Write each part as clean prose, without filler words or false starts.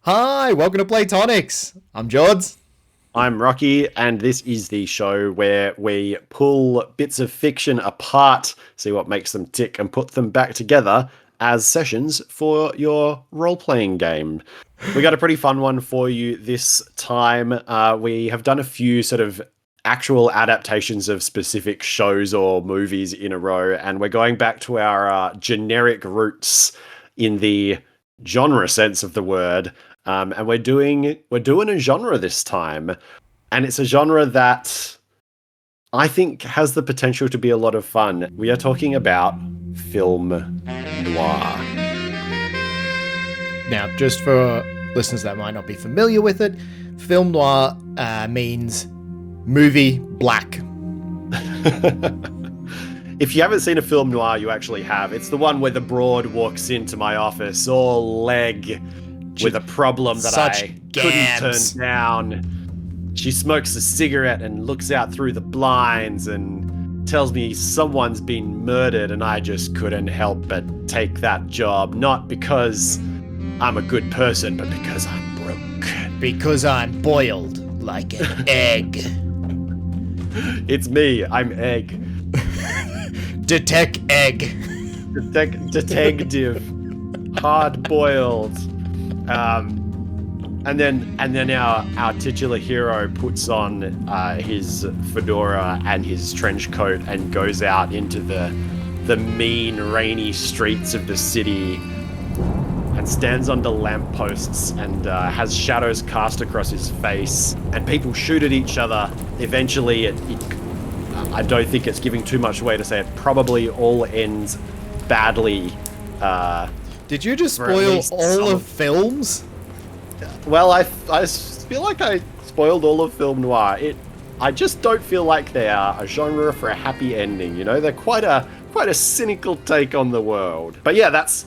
Hi, welcome to Platonics. I'm George. I'm Rocky, and this is the show where we pull bits of fiction apart, see what makes them tick, and put them back together as sessions for your role playing game. We got a pretty fun one for you this time. We have done a few sort of actual adaptations of specific shows or movies in a row, and we're going back to our generic roots in the genre sense of the word. And we're doing a genre this time, and it's a genre that I think has the potential to be a lot of fun. We are talking about film noir. Now, just for listeners that might not be familiar with it, film noir means movie black. If you haven't seen a film noir, you actually have. It's the one where the broad walks into my office all leg with a problem that I couldn't turn down. She smokes a cigarette and looks out through the blinds and tells me someone's been murdered, and I just couldn't help but take that job. Not because I'm a good person, but because I'm broke. Because I'm boiled like an egg. It's me. I'm Egg. Detect egg. Detective. Hard boiled. And then our titular hero puts on his fedora and his trench coat and goes out into the mean, rainy streets of the city and stands under lampposts and has shadows cast across his face, and people shoot at each other. Eventually, I don't think it's giving too much away to say it probably all ends badly. Did you just spoil all of films? Well, I feel like I spoiled all of film noir. I just don't feel like they are a genre for a happy ending. You know, they're quite a cynical take on the world. But yeah, that's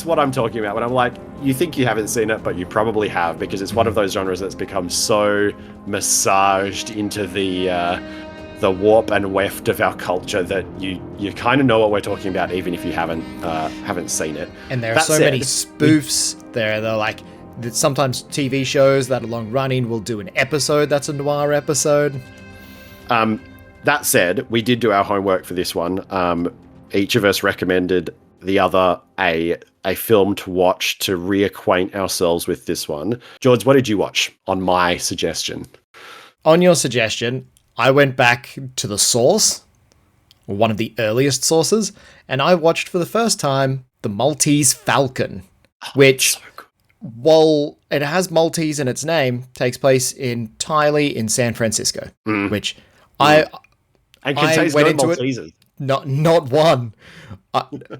what I'm talking about when I'm like, you think you haven't seen it, but you probably have, because it's one of those genres that's become so massaged into the warp and weft of our culture that you kind of know what we're talking about, even if you haven't seen it. And there are so many spoofs. They're like, sometimes TV shows that are long running will do an episode that's a noir episode. That said, we did do our homework for this one. Each of us recommended the other a film to watch to reacquaint ourselves with this one. George, what did you watch on my suggestion? On your suggestion, I went back to the source, one of the earliest sources, and I watched for the first time The Maltese Falcon, which, while it has Maltese in its name, takes place entirely in San Francisco, which and contains no Maltesers. Not one.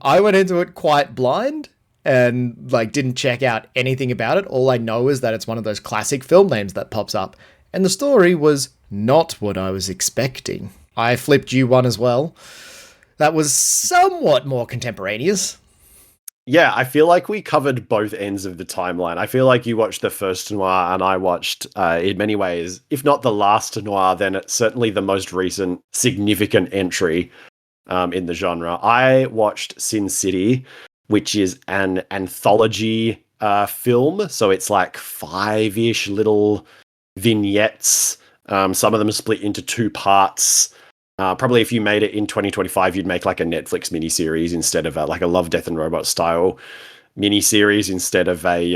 I went into it quite blind and didn't check out anything about it. All I know is that it's one of those classic film names that pops up, and the story was not what I was expecting. I flipped you one as well. That was somewhat more contemporaneous. Yeah, I feel like we covered both ends of the timeline. I feel like you watched the first noir and I watched, in many ways, if not the last noir, then it's certainly the most recent significant entry in the genre. I watched Sin City, which is an anthology film. So it's like 5-ish little vignettes. Some of them are split into 2 parts. Probably if you made it in 2025, you'd make like a Netflix miniseries instead of like a Love, Death and Robots style miniseries instead of a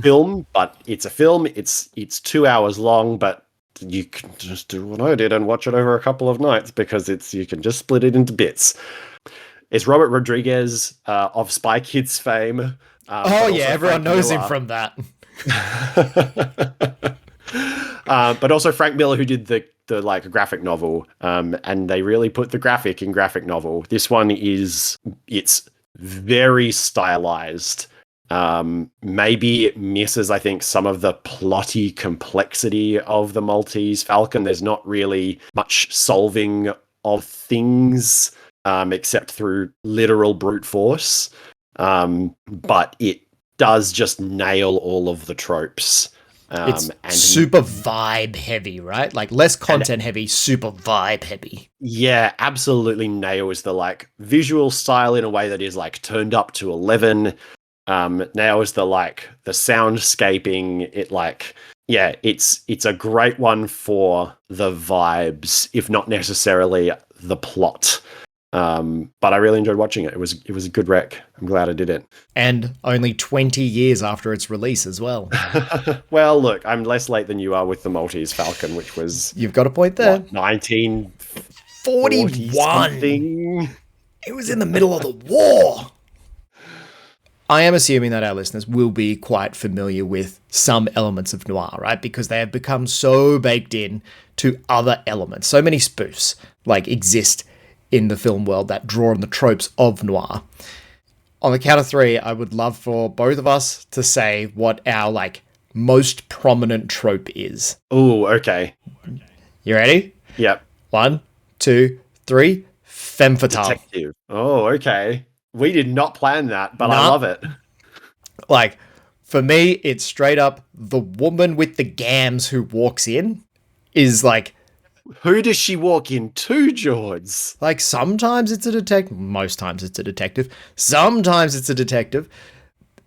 film. But it's a film. It's 2 hours long, but you can just do what I did and watch it over a couple of nights because you can just split it into bits. It's Robert Rodriguez of Spy Kids fame. Everyone knows him from that. But also Frank Miller, who did the graphic novel, and they really put the graphic in graphic novel. This one it's very stylized. Maybe it misses, I think, some of the plotty complexity of the Maltese Falcon. There's not really much solving of things, except through literal brute force. But it does just nail all of the tropes. It's super vibe heavy, right? Like less content heavy, super vibe heavy. Yeah, absolutely nails the visual style in a way that is turned up to 11. nails the soundscaping. It's a great one for the vibes, if not necessarily the plot. But I really enjoyed watching it. It was a good rec. I'm glad I did it. And only 20 years after its release as well. Well, look, I'm less late than you are with the Maltese Falcon, which was... You've got a point there. 1941. It was in the middle of the war. I am assuming that our listeners will be quite familiar with some elements of noir, right? Because they have become so baked in to other elements. So many spoofs exist in the film world that draw on the tropes of noir. On the count of three, I would love for both of us to say what our most prominent trope is. Oh, okay. You ready? Yep. 1, 2, 3. Femme fatale. Detective. Oh, okay. We did not plan that, but I love it. For me, it's straight up the woman with the gams who walks in is Who does she walk into, George? Sometimes it's a detective. Most times it's a detective. Sometimes it's a detective.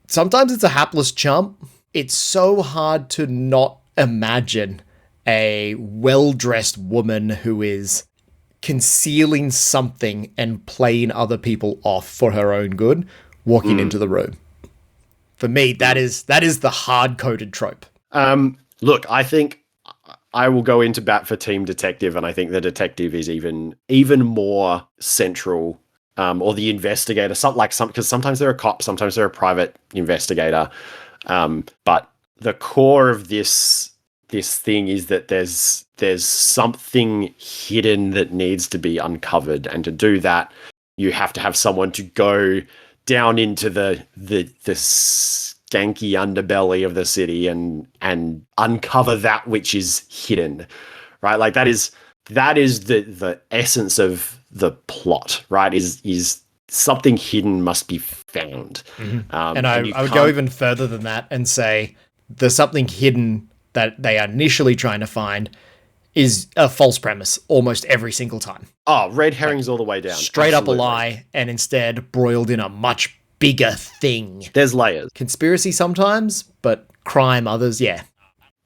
Sometimes it's a hapless chump. It's so hard to not imagine a well-dressed woman who is concealing something and playing other people off for her own good, walking into the room. For me, that is the hard-coded trope. Look, I think I will go into bat for Team Detective, and I think the detective is even more central, or the investigator. Because sometimes they're a cop, sometimes they're a private investigator. But the core of this thing is that there's something hidden that needs to be uncovered, and to do that, you have to have someone to go down into the skanky underbelly of the city and uncover that which is hidden, right? That is the essence of the plot, right? Is something hidden must be found. Mm-hmm. And I would go even further than that and say there's something hidden that they are initially trying to find is a false premise almost every single time. Oh, red herrings all the way down. Straight Absolutely. Up a lie, and instead broiled in a much bigger thing. There's layers. Conspiracy sometimes, but crime others, yeah.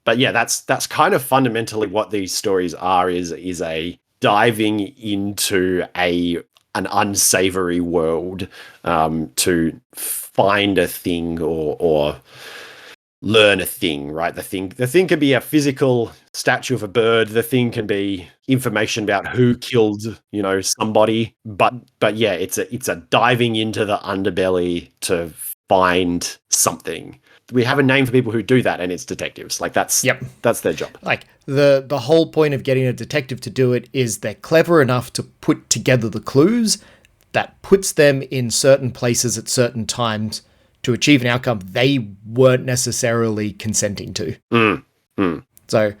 But yeah, that's kind of fundamentally what these stories are, is a diving into an unsavory world to find a thing or learn a thing, right? The thing can be a physical statue of a bird. The thing can be information about who killed, somebody. But yeah, it's a diving into the underbelly to find something. We have a name for people who do that, and it's detectives. That's their job. The whole point of getting a detective to do it is they're clever enough to put together the clues that puts them in certain places at certain times to achieve an outcome they weren't necessarily consenting to. So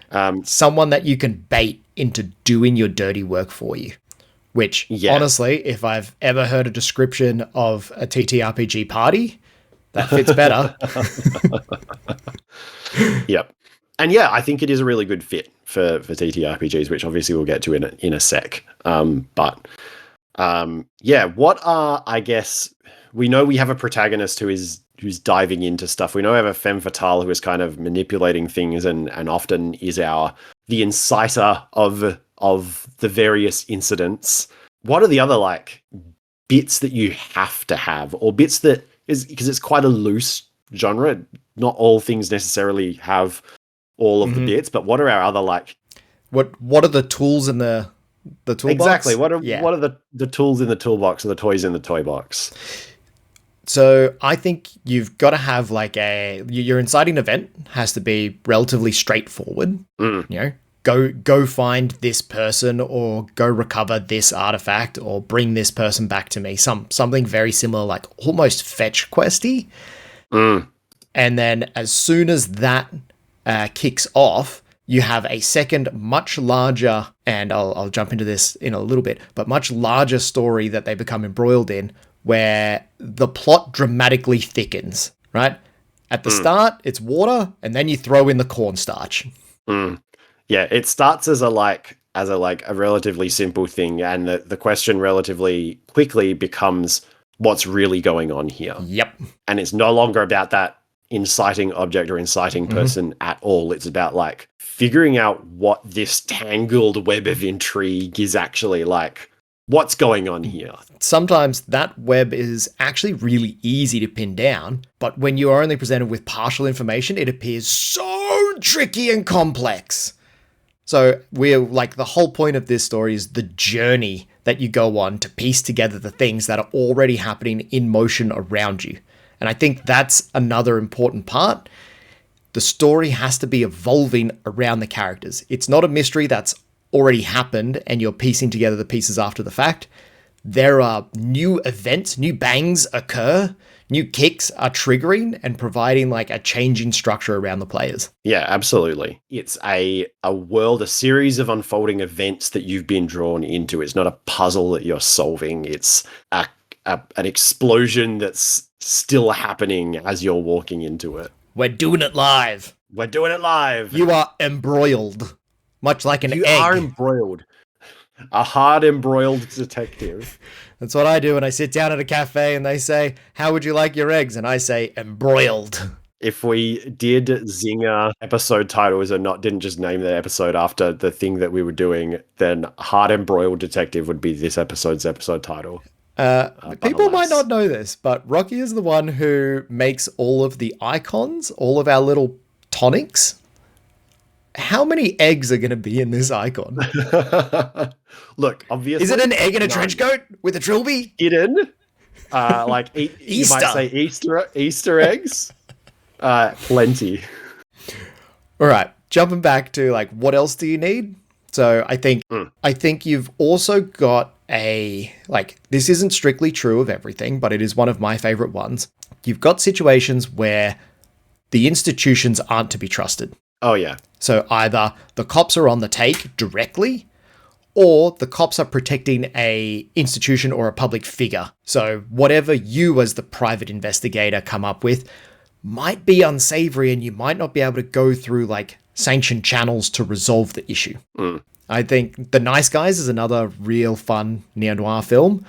someone that you can bait into doing your dirty work for you. Which, honestly, if I've ever heard a description of a TTRPG party, that fits better. Yep. And yeah, I think it is a really good fit for TTRPGs, which obviously we'll get to in a sec. What are, I guess, we know we have a protagonist who's diving into stuff. We know we have a femme fatale who is kind of manipulating things and often is the inciter of the various incidents. What are the other bits that you have to have, or bits that is, because it's quite a loose genre. Not all things necessarily have all of the bits, but what are our other what are the tools in the toolbox? Exactly. What are the tools in the toolbox, or the toys in the toy box? So I think you've got to have your inciting event has to be relatively straightforward. Go find this person, or go recover this artifact, or bring this person back to me. Something very similar, almost fetch questy. And then as soon as that kicks off, you have a second, much larger, and I'll jump into this in a little bit, but much larger story that they become embroiled in, where the plot dramatically thickens, right? At the start, it's water, and then you throw in the cornstarch. Yeah, it starts as a relatively simple thing, and the question relatively quickly becomes, what's really going on here. Yep. And it's no longer about that inciting object or inciting person at all. It's about like figuring out what this tangled web of intrigue is actually like. What's going on here? Sometimes that web is actually really easy to pin down, but when you are only presented with partial information, it appears so tricky and complex. So we're like, the whole point of this story is the journey that you go on to piece together the things that are already happening in motion around you. And I think that's another important part. The story has to be evolving around the characters. It's not a mystery that's already happened and you're piecing together the pieces after the fact. There are new events, new bangs occur, new kicks are triggering and providing like a changing structure around the players. Yeah, absolutely. It's a world, a series of unfolding events that you've been drawn into. It's not a puzzle that you're solving. It's an explosion that's still happening as you're walking into it. We're doing it live. We're doing it live. You are embroiled. Much like an egg. You are embroiled. A hard embroiled detective. That's what I do when I sit down at a cafe and they say, "How would you like your eggs?" And I say, "Embroiled." If we did Zinger episode titles and didn't just name the episode after the thing that we were doing, then Hard Embroiled Detective would be this episode's episode title. People might not know this, but Rocky is the one who makes all of the icons, all of our little tonics. How many eggs are going to be in this icon? Look, obviously... Is it an egg in a trench coat with a trilby? Hidden. Like, you might say Easter eggs. Plenty. All right, jumping back to, like, what else do you need? So I think you've also got this isn't strictly true of everything, but it is one of my favorite ones. You've got situations where the institutions aren't to be trusted. Oh, yeah. So either the cops are on the take directly, or the cops are protecting a institution or a public figure. So whatever you as the private investigator come up with might be unsavory and you might not be able to go through like sanctioned channels to resolve the issue. I think The Nice Guys is another real fun neo-noir film,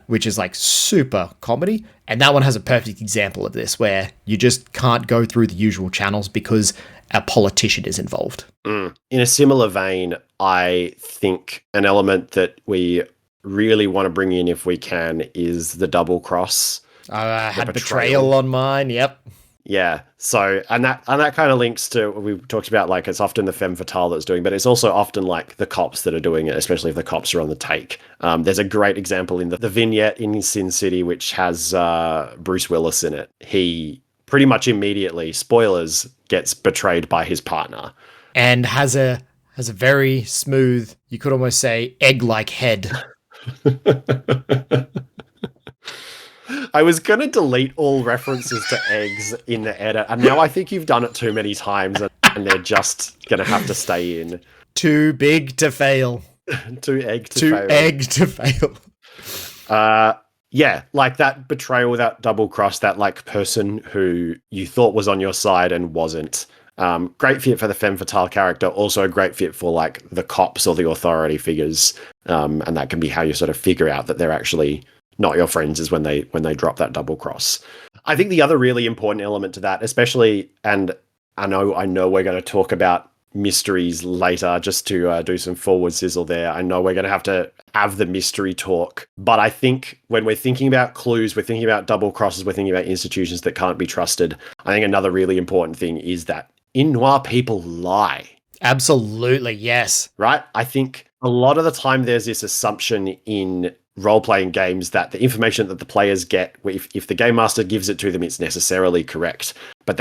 which is like super comedy. And that one has a perfect example of this, where you just can't go through the usual channels because a politician is involved. In a similar vein, I think an element that we really want to bring in if we can is the double cross. I had betrayal on mine. Yep. Yeah. So, and that kind of links to what we talked about, like it's often the femme fatale that's doing, but it's also often like the cops that are doing it, especially if the cops are on the take. There's a great example in the vignette in Sin City, which has Bruce Willis in it. He pretty much immediately, spoilers, gets betrayed by his partner. And has a very smooth, you could almost say, egg-like head. I was going to delete all references to eggs in the edit, and now I think you've done it too many times, and they're just going to have to stay in. Too big to fail. Too egg to fail. Yeah, like that betrayal, that double cross, that like person who you thought was on your side and wasn't. Great fit for the femme fatale character, also a great fit for like the cops or the authority figures. And that can be how you sort of figure out that they're actually not your friends, is when they drop that double cross. I think the other really important element to that, especially, and I know we're going to talk about mysteries later, just to do some forward sizzle there. I know we're going to have the mystery talk, but I think when we're thinking about clues, we're thinking about double crosses, we're thinking about institutions that can't be trusted. I think another really important thing is that in noir, people lie. Absolutely, yes. Right? I think a lot of the time there's this assumption in role-playing games that the information that the players get, if the game master gives it to them, it's necessarily correct. But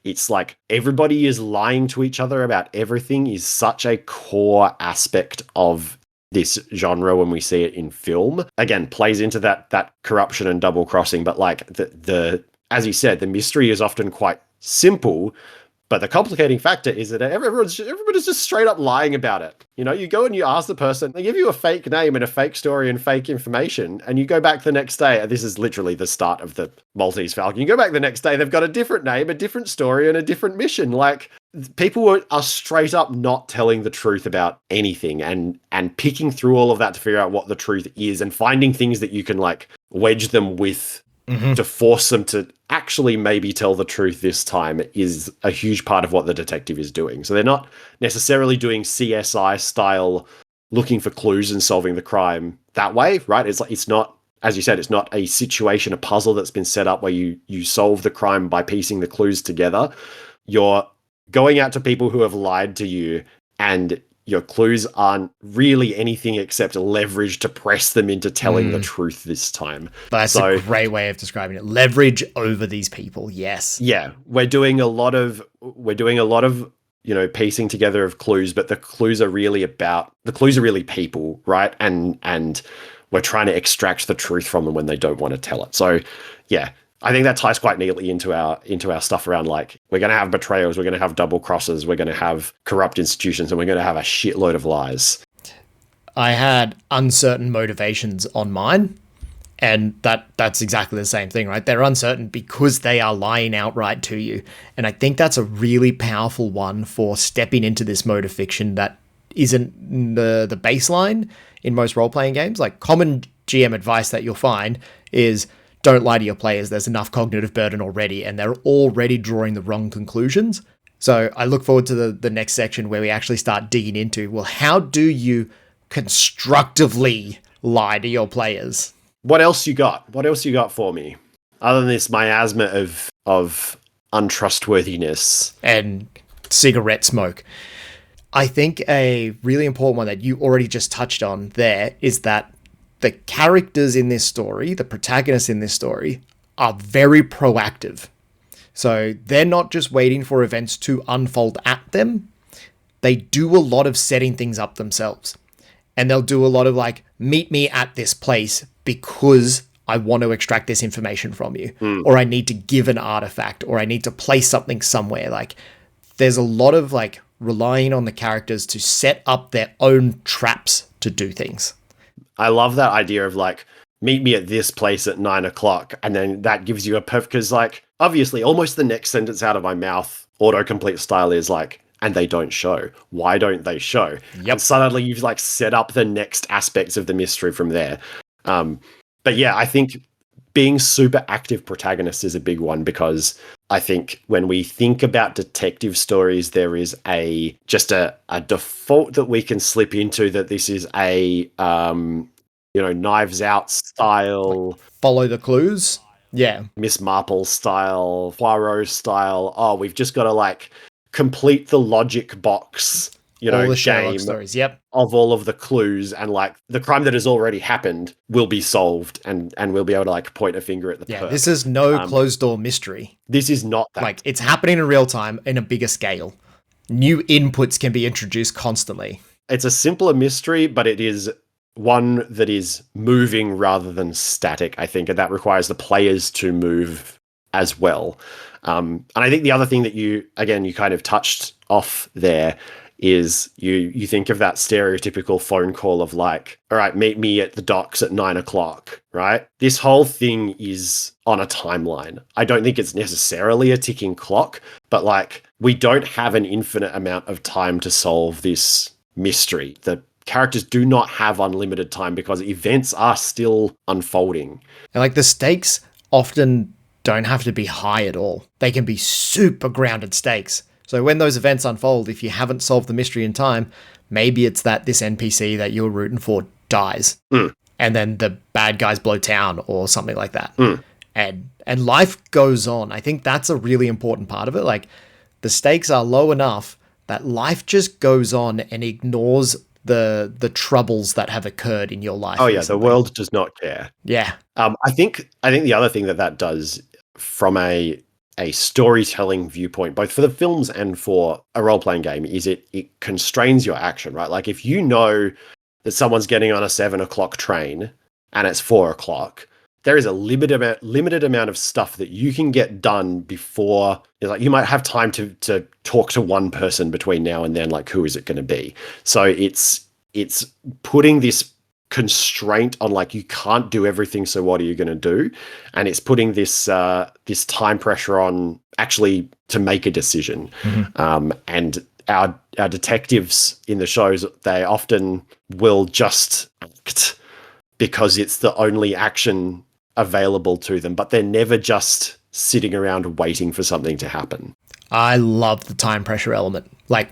it's like everybody is lying to each other about everything is such a core aspect of this genre when we see it in film. Again, plays into that corruption and double crossing, but like the as you said, the mystery is often quite simple. But the complicating factor is that everybody's just straight up lying about it. You know, you go and you ask the person, they give you a fake name and a fake story and fake information, and you go back the next day. This is literally the start of the Maltese Falcon. You go back the next day, they've got a different name, a different story, and a different mission. Like, people are straight up not telling the truth about anything, and picking through all of that to figure out what the truth is, and finding things that you can like wedge them with to force them to actually maybe tell the truth this time is a huge part of what the detective is doing. So they're not necessarily doing CSI style looking for clues and solving the crime that way, right? It's like, it's not, as you said, it's not a situation, a puzzle that's been set up where you solve the crime by piecing the clues together. You're going out to people who have lied to you, and your clues aren't really anything except leverage to press them into telling the truth this time. That's a great way of describing it. Leverage over these people. Yes. Yeah, we're doing a lot of piecing together of clues, but the clues are really people, right? And we're trying to extract the truth from them when they don't want to tell it. So yeah, I think that ties quite neatly into our stuff around, like, we're going to have betrayals, we're going to have double crosses, we're going to have corrupt institutions, and we're going to have a shitload of lies. I had uncertain motivations on mine, and that's exactly the same thing, right? They're uncertain because they are lying outright to you. And I think that's a really powerful one for stepping into this mode of fiction that isn't the baseline in most role-playing games. Like, common GM advice that you'll find is, don't lie to your players. There's enough cognitive burden already, and they're already drawing the wrong conclusions. So I look forward to the next section where we actually start digging into, well, how do you constructively lie to your players? What else you got? What else you got for me? Other than this miasma of untrustworthiness. And cigarette smoke. I think a really important one that you already just touched on there is that the characters in this story, the protagonists in this story, are very proactive. So they're not just waiting for events to unfold at them. They do a lot of setting things up themselves. And they'll do a lot of like, meet me at this place because I want to extract this information from you. Or I need to give an artifact, or I need to place something somewhere. Like, there's a lot of like relying on the characters to set up their own traps to do things. I love that idea of like, meet me at this place at 9 o'clock. And then that gives you a perfect, because like, obviously almost the next sentence out of my mouth, autocomplete style, is like, and they don't show. Why don't they show? Yep. And suddenly you've like set up the next aspects of the mystery from there. But yeah, I think being super active protagonists is a big one, because I think when we think about detective stories, there is a default that we can slip into, that this is a Knives Out style, like, follow the clues. Yeah. Miss Marple style, Poirot style. Oh, we've just got to like complete the logic box, all the Sherlock game stories. Yep. of all of the clues, and like the crime that has already happened will be solved, and we'll be able to like point a finger at the perp. This is no closed door mystery. This is not that. Like, it's happening in real time in a bigger scale. New inputs can be introduced constantly. It's a simpler mystery, but it is one that is moving rather than static, I think, and that requires the players to move as well. And I think the other thing that you kind of touched off there is you think of that stereotypical phone call of like, all right, meet me at the docks at 9 o'clock, right? This whole thing is on a timeline. I don't think it's necessarily a ticking clock, but like, we don't have an infinite amount of time to solve this mystery. The characters do not have unlimited time because events are still unfolding. And like, the stakes often don't have to be high at all. They can be super grounded stakes. So when those events unfold, if you haven't solved the mystery in time, maybe it's that this NPC that you're rooting for dies. And then the bad guys blow town or something like that. And life goes on. I think that's a really important part of it. Like, the stakes are low enough that life just goes on and ignores the troubles that have occurred in your life. Oh yeah, recently. The world does not care. Yeah. I think the other thing that does from a storytelling viewpoint, both for the films and for a role-playing game, is it constrains your action, right? Like, if you know that someone's getting on a 7 o'clock train and it's 4 o'clock, there is a limited amount of stuff that you can get done before. Like, you might have time to talk to one person between now and then. Like, who is it going to be? So it's putting this constraint on, like, you can't do everything. So what are you going to do? And it's putting this time pressure on actually to make a decision. And our detectives in the shows, they often will just act because it's the only action available to them, but they're never just sitting around waiting for something to happen. I love the time pressure element. Like,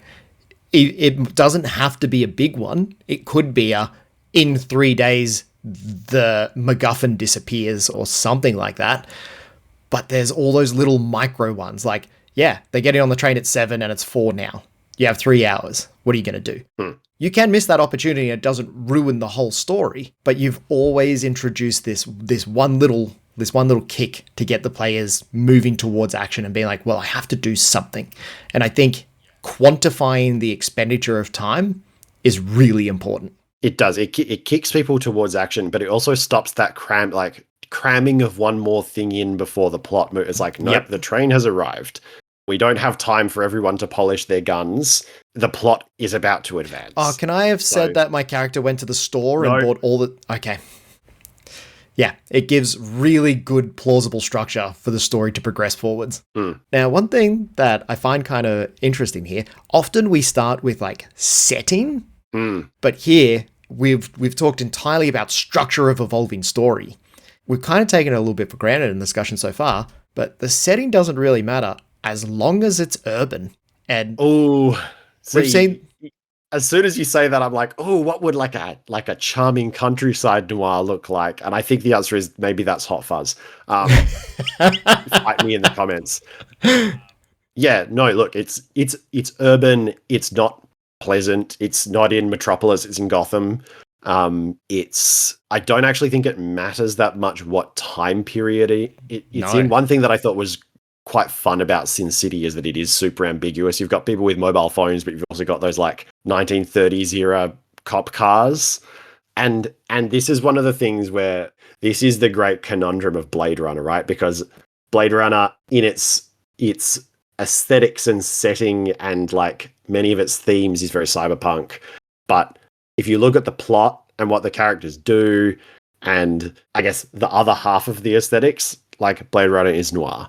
it doesn't have to be a big one. It could be in 3 days, the MacGuffin disappears or something like that. But there's all those little micro ones. Like, yeah, they're getting on the train at 7 and it's 4 now. You have 3 hours. What are you going to do? You can miss that opportunity and it doesn't ruin the whole story. But you've always introduced this one little kick to get the players moving towards action and being like, well, I have to do something. And I think quantifying the expenditure of time is really important. It does. It kicks people towards action, but it also stops that cramming of one more thing in before the plot move. It's like, nope, the train has arrived. We don't have time for everyone to polish their guns. The plot is about to advance. Oh, can I have said that my character went to the store and bought all the... Okay. Yeah, it gives really good plausible structure for the story to progress forwards. Now, one thing that I find kind of interesting here, often we start with like setting, but here we've talked entirely about structure of evolving story. We've kind of taken it a little bit for granted in the discussion so far, but the setting doesn't really matter as long as it's urban. And we've seen... As soon as you say that, I'm like, oh, what would like a charming countryside noir look like? And I think the answer is maybe that's Hot Fuzz. Fight me in the comments. Yeah, no, look, it's urban. It's not pleasant. It's not in Metropolis. It's in Gotham. I don't actually think it matters that much what time period it's in. One thing that I thought was quite fun about Sin City is that it is super ambiguous. You've got people with mobile phones, but you've also got those like 1930s era cop cars. And this is one of the things where this is the great conundrum of Blade Runner, right? Because Blade Runner, in its aesthetics and setting and like many of its themes, is very cyberpunk. But if you look at the plot and what the characters do, and I guess the other half of the aesthetics, like Blade Runner is noir.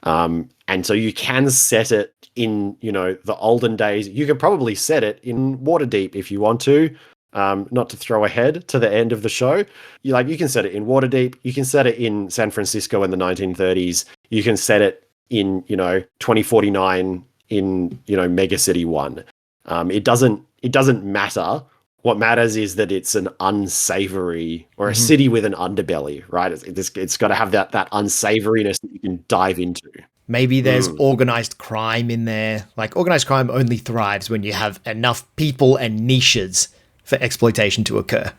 And so you can set it in, the olden days. You can probably set it in Waterdeep if you want to, not to throw ahead to the end of the show. You can set it in Waterdeep. You can set it in San Francisco in the 1930s. You can set it in, 2049 in, Mega City 1. It doesn't matter. What matters is that it's an unsavory or a city with an underbelly, right? It's got to have that unsavoriness that you can dive into. Maybe there's organized crime in there. Like, organized crime only thrives when you have enough people and niches for exploitation to occur.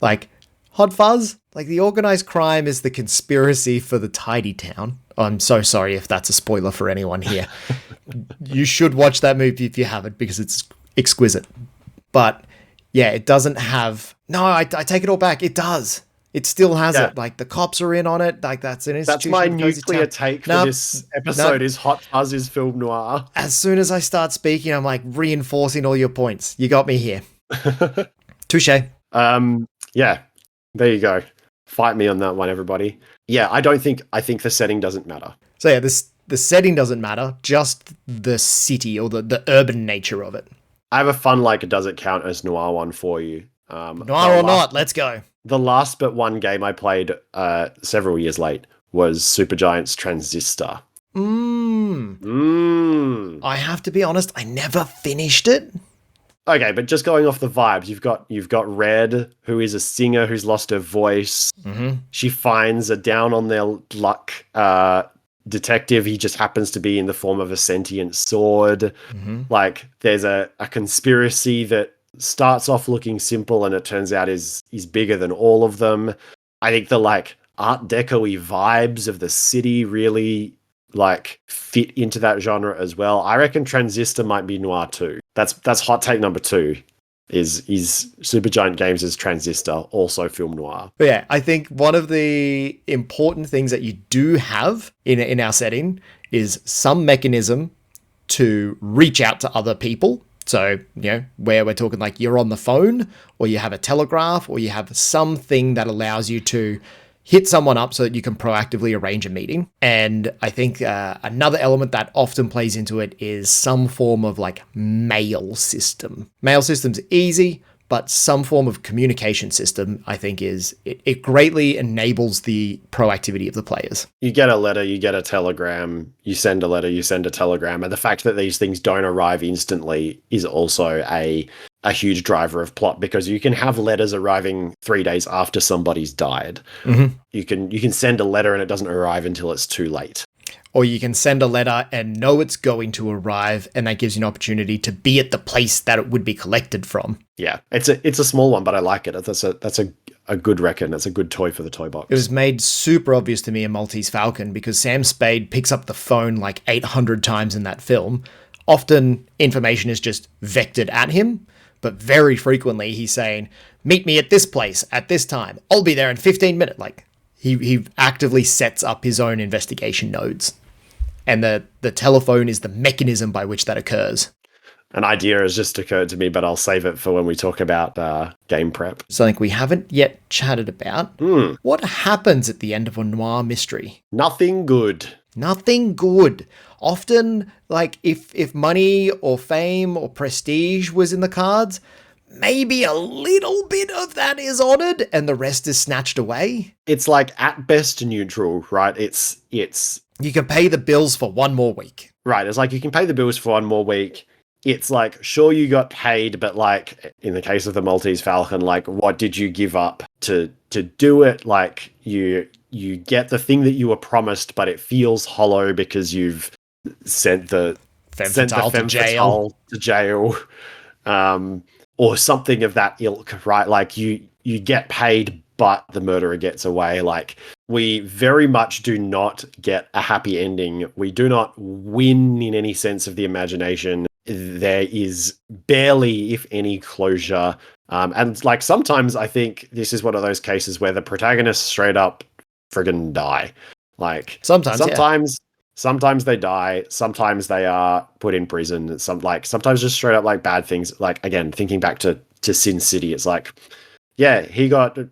Like, Hot Fuzz, like the organized crime is the conspiracy for the tidy town. I'm so sorry if that's a spoiler for anyone here. You should watch that movie if you haven't, because it's exquisite. But yeah, it doesn't have... No, I take it all back. It does. It still has it. Like, the cops are in on it. Like, that's an institution. That's my nuclear take for this episode is Hot Fuzz is film noir. As soon as I start speaking, I'm like reinforcing all your points. You got me here. Touche. Yeah, there you go. Fight me on that one, everybody. Yeah, I think the setting doesn't matter. So yeah, the setting doesn't matter, just the city or the urban nature of it. I have a fun, does it count as noir one for you? Noir or not, let's go. The last but one game I played several years late was Supergiant's Transistor. I have to be honest, I never finished it. Okay, but just going off the vibes, you've got Red, who is a singer who's lost her voice. She finds a down on their luck detective. He just happens to be in the form of a sentient sword. Like, there's a conspiracy that starts off looking simple and it turns out is bigger than all of them. I think the Art Deco-y vibes of the city really fit into that genre as well. I reckon Transistor might be noir too. That's hot take number 2. Is Supergiant Games' Transistor also film noir? But yeah, I think one of the important things that you do have in our setting is some mechanism to reach out to other people. So, where we're talking you're on the phone, or you have a telegraph, or you have something that allows you to hit someone up so that you can proactively arrange a meeting. And I think another element that often plays into it is some form of like mail system. Mail system's easy, but some form of communication system, I think, it greatly enables the proactivity of the players. You get a letter, you get a telegram, you send a letter, you send a telegram, and the fact that these things don't arrive instantly is also a huge driver of plot, because you can have letters arriving 3 days after somebody's died. Mm-hmm. You can send a letter and it doesn't arrive until it's too late. Or you can send a letter and know it's going to arrive, and that gives you an opportunity to be at the place that it would be collected from. Yeah, it's a small one, but I like it. That's a good reckon. That's a good toy for the toy box. It was made super obvious to me in Maltese Falcon because Sam Spade picks up the phone like 800 times in that film. Often information is just vectored at him, but very frequently he's saying, "Meet me at this place at this time. I'll be there in 15 minutes." Like he actively sets up his own investigation nodes. And the telephone is the mechanism by which that occurs. An idea has just occurred to me, but I'll save it for when we talk about game prep. Something we haven't yet chatted about. What happens at the end of a noir mystery? Nothing good. Nothing good. Often, like, if money or fame or prestige was in the cards, maybe a little bit of that is honored and the rest is snatched away. It's like at best neutral, right? It's you can pay the bills for one more week. Right. It's like you can pay the bills for one more week. It's like, sure, you got paid, but like in the case of the Maltese Falcon, like what did you give up to do it? Like you get the thing that you were promised, but it feels hollow because you've sent the femme fatale to jail. Or something of that ilk, right? Like you get paid, but the murderer gets away. Like we very much do not get a happy ending. We do not win in any sense of the imagination. There is barely, if any, closure. And like sometimes I think this is one of those cases where the protagonists straight up friggin' die. Like sometimes they die. Sometimes they are put in prison. Sometimes just straight up like bad things. Like again, thinking back to Sin City, it's like, yeah,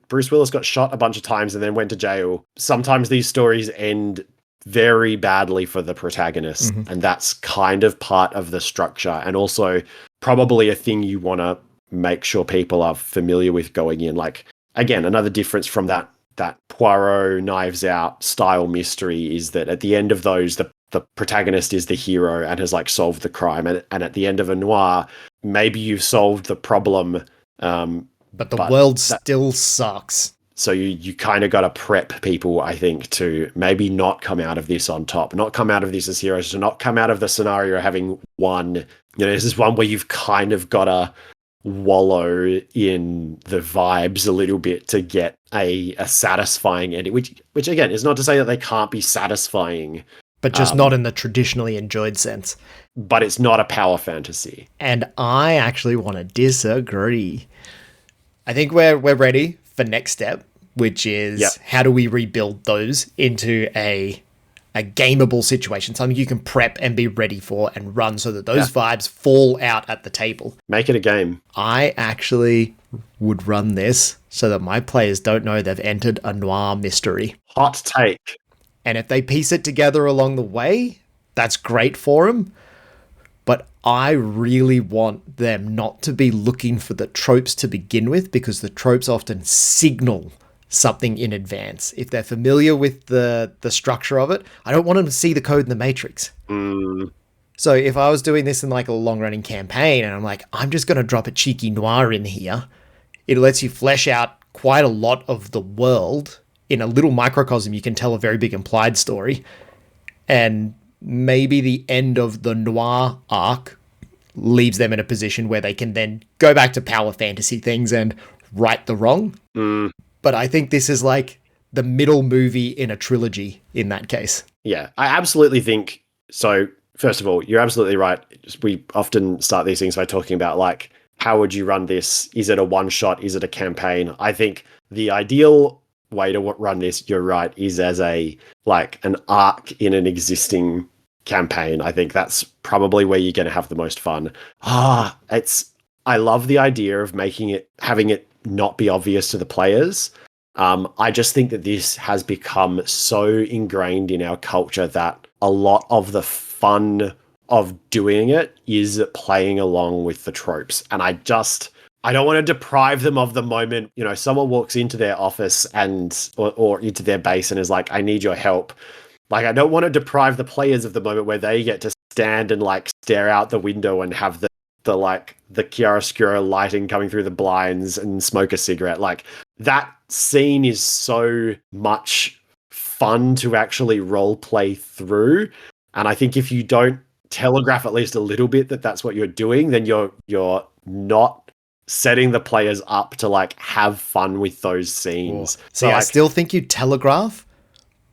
Bruce Willis got shot a bunch of times and then went to jail. Sometimes these stories end very badly for the protagonist, and that's kind of part of the structure, and also probably a thing you want to make sure people are familiar with going in. Like again, another difference from that Poirot Knives Out style mystery is that at the end of those, the protagonist is the hero and has like solved the crime, and at the end of a noir, maybe you've solved the problem, but the world still sucks. So you kind of got to prep people, I think, to maybe not come out of this on top, not come out of this as heroes, to not come out of the scenario having won. You know, this is one where you've kind of got to wallow in the vibes a little bit to get a satisfying ending, which again is not to say that they can't be satisfying, but just not in the traditionally enjoyed sense. But it's not a power fantasy. And I actually want to disagree. I think we're ready for next step, which is how do we rebuild those into a gameable situation, something you can prep and be ready for and run so that those vibes fall out at the table. Make it a game. I actually would run this so that my players don't know they've entered a noir mystery. Hot take. And if they piece it together along the way, that's great for them. But I really want them not to be looking for the tropes to begin with, because the tropes often signal something in advance. If they're familiar with the structure of it, I don't want them to see the code in the matrix. So if I was doing this in like a long-running campaign and I'm like, I'm just going to drop a cheeky noir in here, it lets you flesh out quite a lot of the world. In a little microcosm, you can tell a very big implied story. And maybe the end of the noir arc leaves them in a position where they can then go back to power fantasy things and right the wrong. But I think this is like the middle movie in a trilogy in that case. Yeah, I absolutely think so. First of all, you're absolutely right. We often start these things by talking about like, how would you run this? Is it a one shot? Is it a campaign? I think the ideal way to run this, you're right, is as an arc in an existing campaign. I think that's probably where you're going to have the most fun. I love the idea of having it not be obvious to the players. I just think that this has become so ingrained in our culture that a lot of the fun of doing it is playing along with the tropes. And I don't want to deprive them of the moment, someone walks into their office or into their base and is like, I need your help. Like, I don't want to deprive the players of the moment where they get to stand and like stare out the window and have the chiaroscuro lighting coming through the blinds and smoke a cigarette. Like, that scene is so much fun to actually role play through. And I think if you don't telegraph at least a little bit that that's what you're doing, then you're not setting the players up to like have fun with those scenes. See, I still think you telegraph,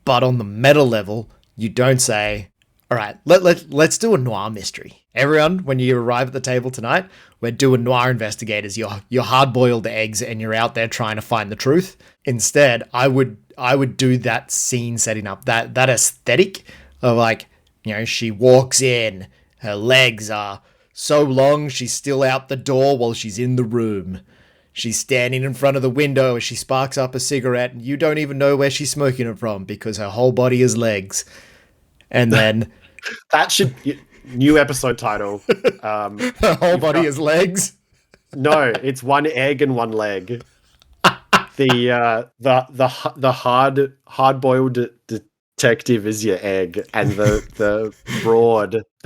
but on the meta level, you don't say, all right, let's do a noir mystery. Everyone, when you arrive at the table tonight, we're doing noir investigators. You're hard-boiled eggs and you're out there trying to find the truth. Instead, I would do that scene setting up, that aesthetic of like, she walks in, her legs are so long she's still out the door while she's in the room. She's standing in front of the window as she sparks up a cigarette and you don't even know where she's smoking it from because her whole body is legs. And then that should new episode title. Her whole body is legs. No, it's one egg and one leg. The hard boiled detective is your egg, and the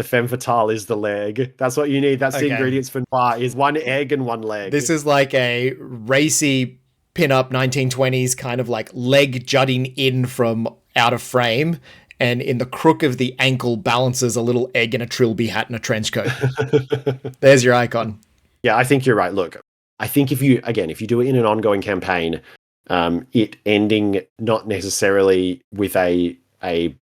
femme fatale is the leg. That's what you need. That's the ingredients for noir, is one egg and one leg. This is like a racy pin-up 1920s kind of like leg jutting in from out of frame, and in the crook of the ankle balances a little egg in a trilby hat and a trench coat. There's your icon. Yeah, I think you're right. Look, I think if you do it in an ongoing campaign, it ending not necessarily with a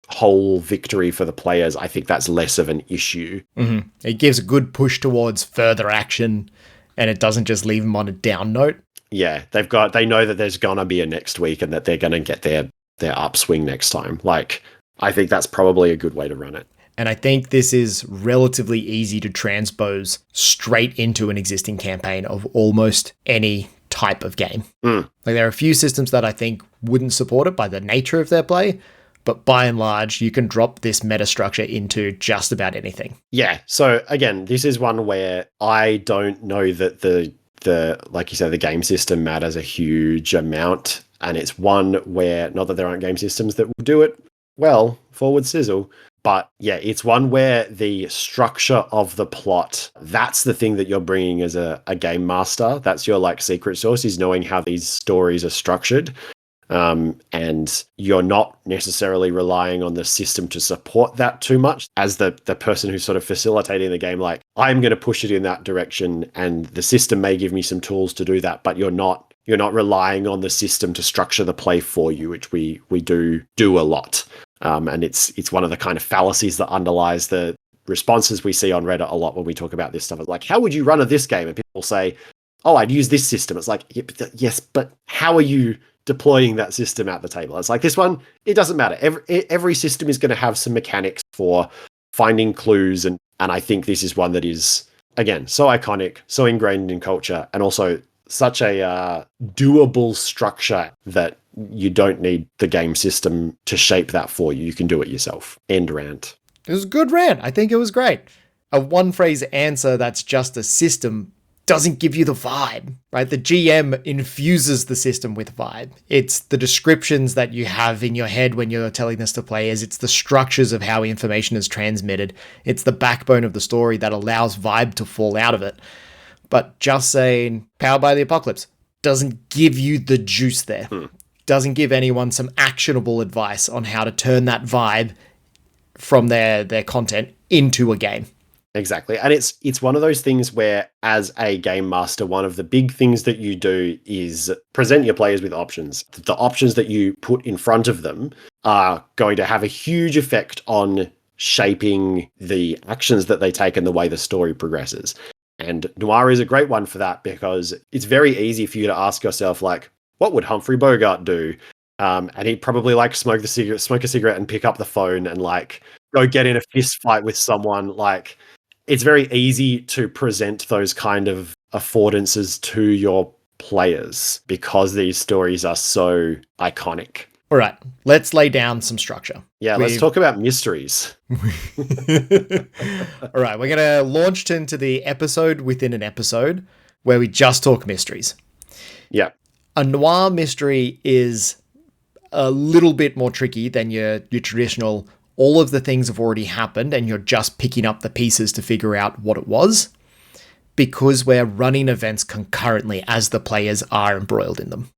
whole victory for the players, I think that's less of an issue. Mm-hmm. It gives a good push towards further action, and it doesn't just leave them on a down note. Yeah, they know that there's gonna be a next week and that they're gonna get their upswing next time. Like, I think that's probably a good way to run it. And I think this is relatively easy to transpose straight into an existing campaign of almost any type of game. Like, there are a few systems that I think wouldn't support it by the nature of their play, but by and large, you can drop this meta structure into just about anything. Yeah. So again, this is one where I don't know that the like you said, the game system matters a huge amount. And it's one where, not that there aren't game systems that will do it well, forward sizzle, but yeah, it's one where the structure of the plot, that's the thing that you're bringing as a game master. That's your like secret sauce, is knowing how these stories are structured. And you're not necessarily relying on the system to support that too much as the person who's sort of facilitating the game. Like, I'm going to push it in that direction and the system may give me some tools to do that, but you're not relying on the system to structure the play for you, which we do a lot. And it's one of the kind of fallacies that underlies the responses we see on Reddit a lot when we talk about this stuff. It's like, how would you run this game? And people say, oh, I'd use this system. It's like, yes, but how are you deploying that system at the table? It's like, this one, it doesn't matter. Every system is going to have some mechanics for finding clues. And I think this is one that is, again, so iconic, so ingrained in culture, and also such a doable structure that you don't need the game system to shape that for you. You can do it yourself. End rant. It was a good rant. I think it was great. A one-phrase answer that's just a system doesn't give you the vibe, right? The GM infuses the system with vibe. It's the descriptions that you have in your head when you're telling this to players. It's the structures of how information is transmitted. It's the backbone of the story that allows vibe to fall out of it. But just saying, powered by the apocalypse, doesn't give you the juice there. Doesn't give anyone some actionable advice on how to turn that vibe from their content into a game. Exactly. And it's one of those things where, as a game master, one of the big things that you do is present your players with options. The options that you put in front of them are going to have a huge effect on shaping the actions that they take and the way the story progresses. And Noir is a great one for that, because it's very easy for you to ask yourself, like, what would Humphrey Bogart do? And he'd probably like smoke a cigarette and pick up the phone and like go get in a fist fight with someone. Like, it's very easy to present those kind of affordances to your players because these stories are so iconic. All right, let's lay down some structure. Yeah, let's talk about mysteries. All right, we're going to launch into the episode within an episode where we just talk mysteries. Yeah. A noir mystery is a little bit more tricky than your traditional, all of the things have already happened and you're just picking up the pieces to figure out what it was, because we're running events concurrently as the players are embroiled in them.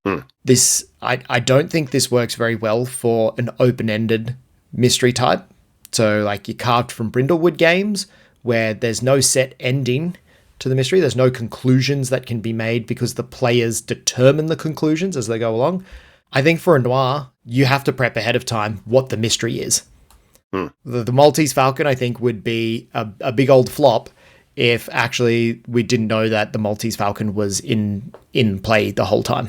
This, I don't think this works very well for an open-ended mystery type. So like your Carved from Brindlewood games, where there's no set ending to the mystery. There's no conclusions that can be made because the players determine the conclusions as they go along. I think for a noir, you have to prep ahead of time what the mystery is. The Maltese Falcon, I think, would be a big old flop if actually we didn't know that the Maltese Falcon was in play the whole time.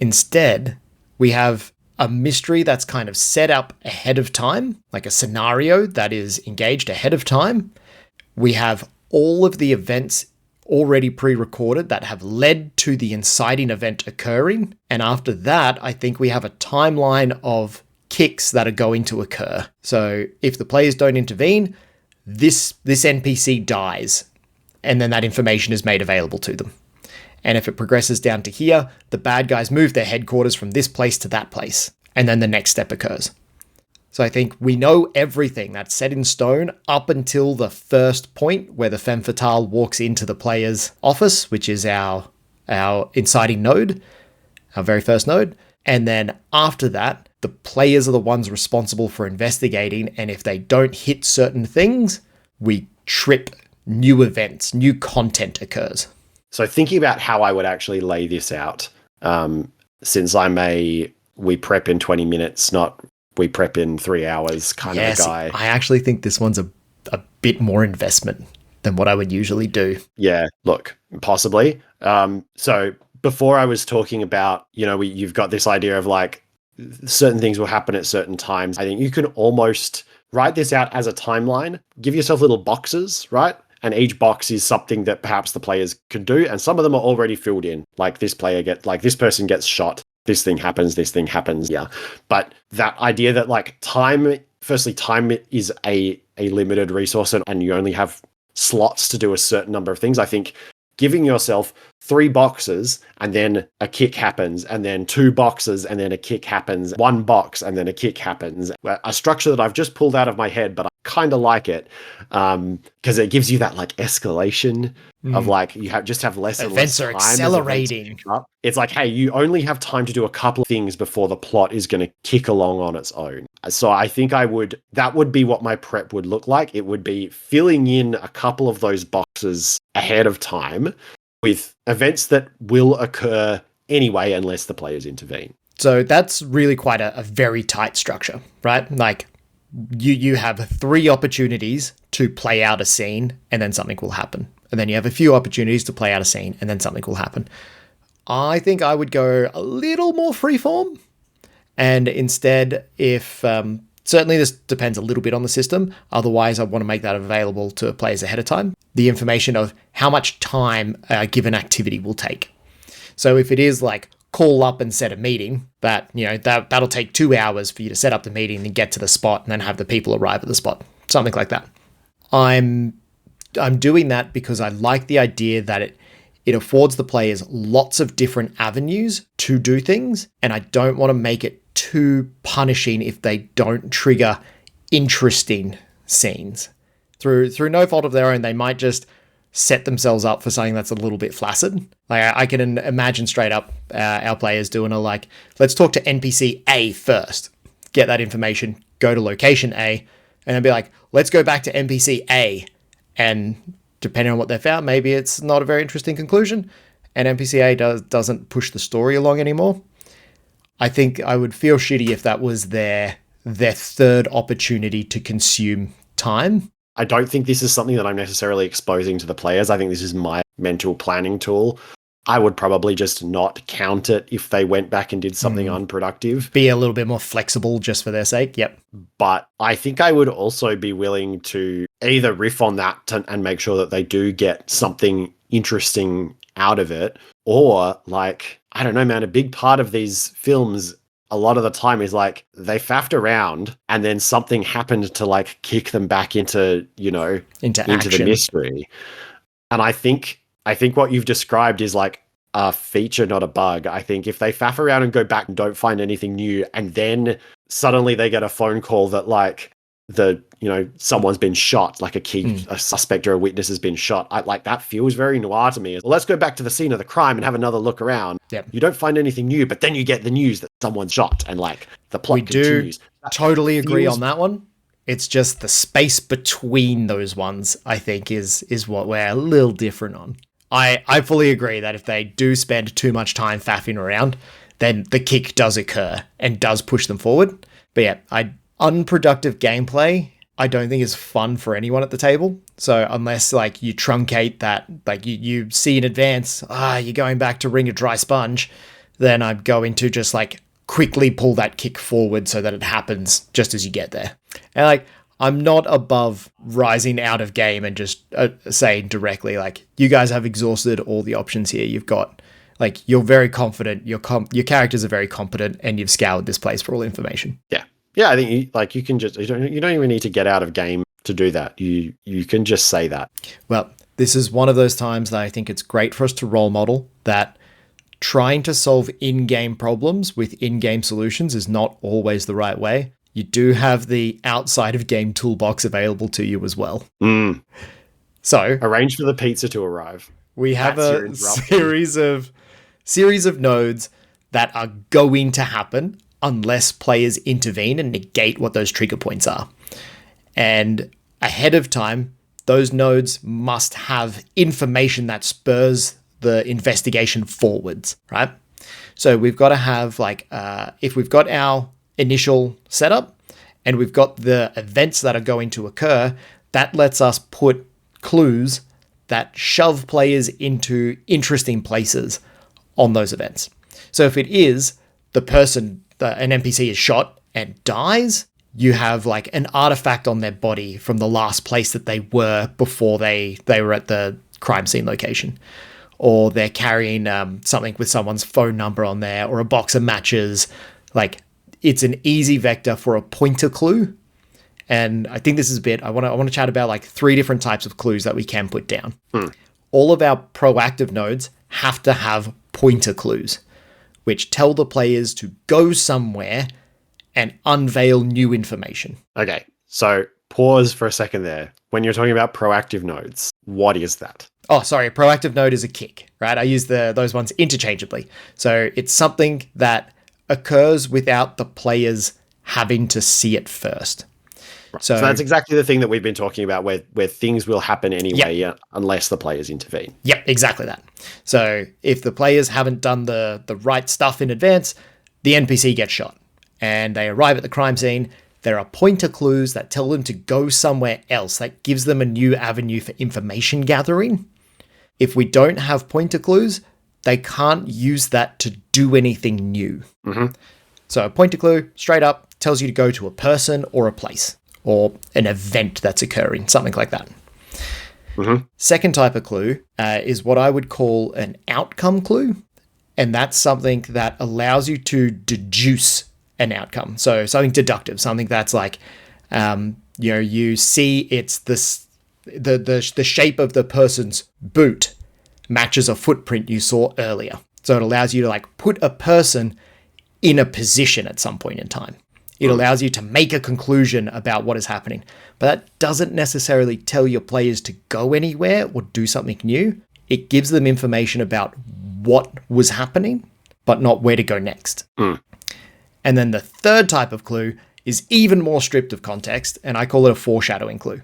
Instead, we have a mystery that's kind of set up ahead of time, like a scenario that is engaged ahead of time. We have all of the events already pre-recorded that have led to the inciting event occurring. And after that, I think we have a timeline of kicks that are going to occur. So if the players don't intervene, this NPC dies, and then that information is made available to them. And if it progresses down to here, the bad guys move their headquarters from this place to that place, and then the next step occurs. So I think we know everything that's set in stone up until the first point where the femme fatale walks into the player's office, which is our inciting node, our very first node. And then after that, the players are the ones responsible for investigating. And if they don't hit certain things, we trip new events, new content occurs. So thinking about how I would actually lay this out, since we prep in 20 minutes, not we prep in 3 hours kind of a guy. I actually think this one's a bit more investment than what I would usually do. Yeah, look, possibly. So before I was talking about, you've got this idea of like certain things will happen at certain times. I think you can almost write this out as a timeline, give yourself little boxes, right? And each box is something that perhaps the players could do. And some of them are already filled in. Like this this person gets shot. This thing happens. Yeah. But that idea that like time is a limited resource and you only have slots to do a certain number of things. I think giving yourself 3 boxes and then a kick happens, and then 2 boxes and then a kick happens, 1 box and then a kick happens. A structure that I've just pulled out of my head, but I kind of like it because it gives you that like escalation of like you have less and events less are time. accelerating. It's like, hey, you only have time to do a couple of things before the plot is going to kick along on its own. So I think that would be what my prep would look like. It would be filling in a couple of those boxes ahead of time with events that will occur anyway unless the players intervene. So that's really quite a very tight structure, right? Like you have 3 opportunities to play out a scene and then something will happen. And then you have a few opportunities to play out a scene and then something will happen. I think I would go a little more freeform. And instead, if certainly this depends a little bit on the system. Otherwise, I want to make that available to players ahead of time. The information of how much time a given activity will take. So if it is like call up and set a meeting, that'll take 2 hours for you to set up the meeting and get to the spot and then have the people arrive at the spot. Something like that. I'm doing that because I like the idea that it affords the players lots of different avenues to do things, and I don't want to make it too punishing if they don't trigger interesting scenes. Through no fault of their own, they might just set themselves up for something that's a little bit flaccid. Like I can imagine straight up our players doing let's talk to NPC A first, get that information, go to location A, and then be like, let's go back to NPC A. And depending on what they found, maybe it's not a very interesting conclusion, and NPC A doesn't push the story along anymore. I think I would feel shitty if that was their third opportunity to consume time. I don't think this is something that I'm necessarily exposing to the players. I think this is my mental planning tool. I would probably just not count it if they went back and did something unproductive. Be a little bit more flexible just for their sake. Yep. But I think I would also be willing to either riff on that and make sure that they do get something interesting out of it. Or like, I don't know, man, a big part of these films a lot of the time is like they faffed around and then something happened to like kick them back into, into the action. mystery. And I think what you've described is like a feature, not a bug. I think if they faff around and go back and don't find anything new, and then suddenly they get a phone call that like someone's been shot, like a suspect or a witness has been shot. That feels very noir to me. Well, let's go back to the scene of the crime and have another look around. Yep. You don't find anything new, but then you get the news that someone's shot and like the plot continues. Totally agree on that one. It's just the space between those ones, I think, is what we're a little different on. I fully agree that if they do spend too much time faffing around, then the kick does occur and does push them forward. But yeah, unproductive gameplay, I don't think is fun for anyone at the table. So unless like you truncate that, like you see in advance, you're going back to wring a dry sponge, then I'm going to just like quickly pull that kick forward so that it happens just as you get there. And like, I'm not above rising out of game and just saying directly, like, you guys have exhausted all the options here. You've got, like, you're very confident, your characters are very competent, and you've scoured this place for all information. Yeah, I think you can just, you don't even need to get out of game to do that. You can just say that. Well, this is one of those times that I think it's great for us to role model that trying to solve in-game problems with in-game solutions is not always the right way. You do have the outside of game toolbox available to you as well. So arrange for the pizza to arrive. We have a series of nodes that are going to happen unless players intervene and negate what those trigger points are. And ahead of time, those nodes must have information that spurs the investigation forwards, right? So we've got to have like, if we've got our initial setup and we've got the events that are going to occur, that lets us put clues that shove players into interesting places on those events. So if it is the person, an NPC is shot and dies, you have like an artifact on their body from the last place that they were before they were at the crime scene location. Or they're carrying something with someone's phone number on there, or a box of matches. Like, it's an easy vector for a pointer clue. And I think this is a bit, I want to chat about like 3 different types of clues that we can put down. All of our proactive nodes have to have pointer clues, which tell the players to go somewhere and unveil new information. Okay, so pause for a second there. When you're talking about proactive nodes, what is that? Oh, sorry, a proactive node is a kick, right? I use those ones interchangeably. So it's something that occurs without the players having to see it first. Right. So that's exactly the thing that we've been talking about, where things will happen anyway, unless the players intervene. Yep, exactly that. So if the players haven't done the right stuff in advance, the NPC gets shot. And they arrive at the crime scene. There are pointer clues that tell them to go somewhere else. That gives them a new avenue for information gathering. If we don't have pointer clues, they can't use that to do anything new. So a pointer clue, straight up, tells you to go to a person or a place, or an event that's occurring, something like that. Second type of clue is what I would call an outcome clue. And that's something that allows you to deduce an outcome. So something deductive, something that's like, you see it's this, the shape of the person's boot matches a footprint you saw earlier. So it allows you to like put a person in a position at some point in time. It allows you to make a conclusion about what is happening. But that doesn't necessarily tell your players to go anywhere or do something new. It gives them information about what was happening, but not where to go next. And then the third type of clue is even more stripped of context, and I call it a foreshadowing clue.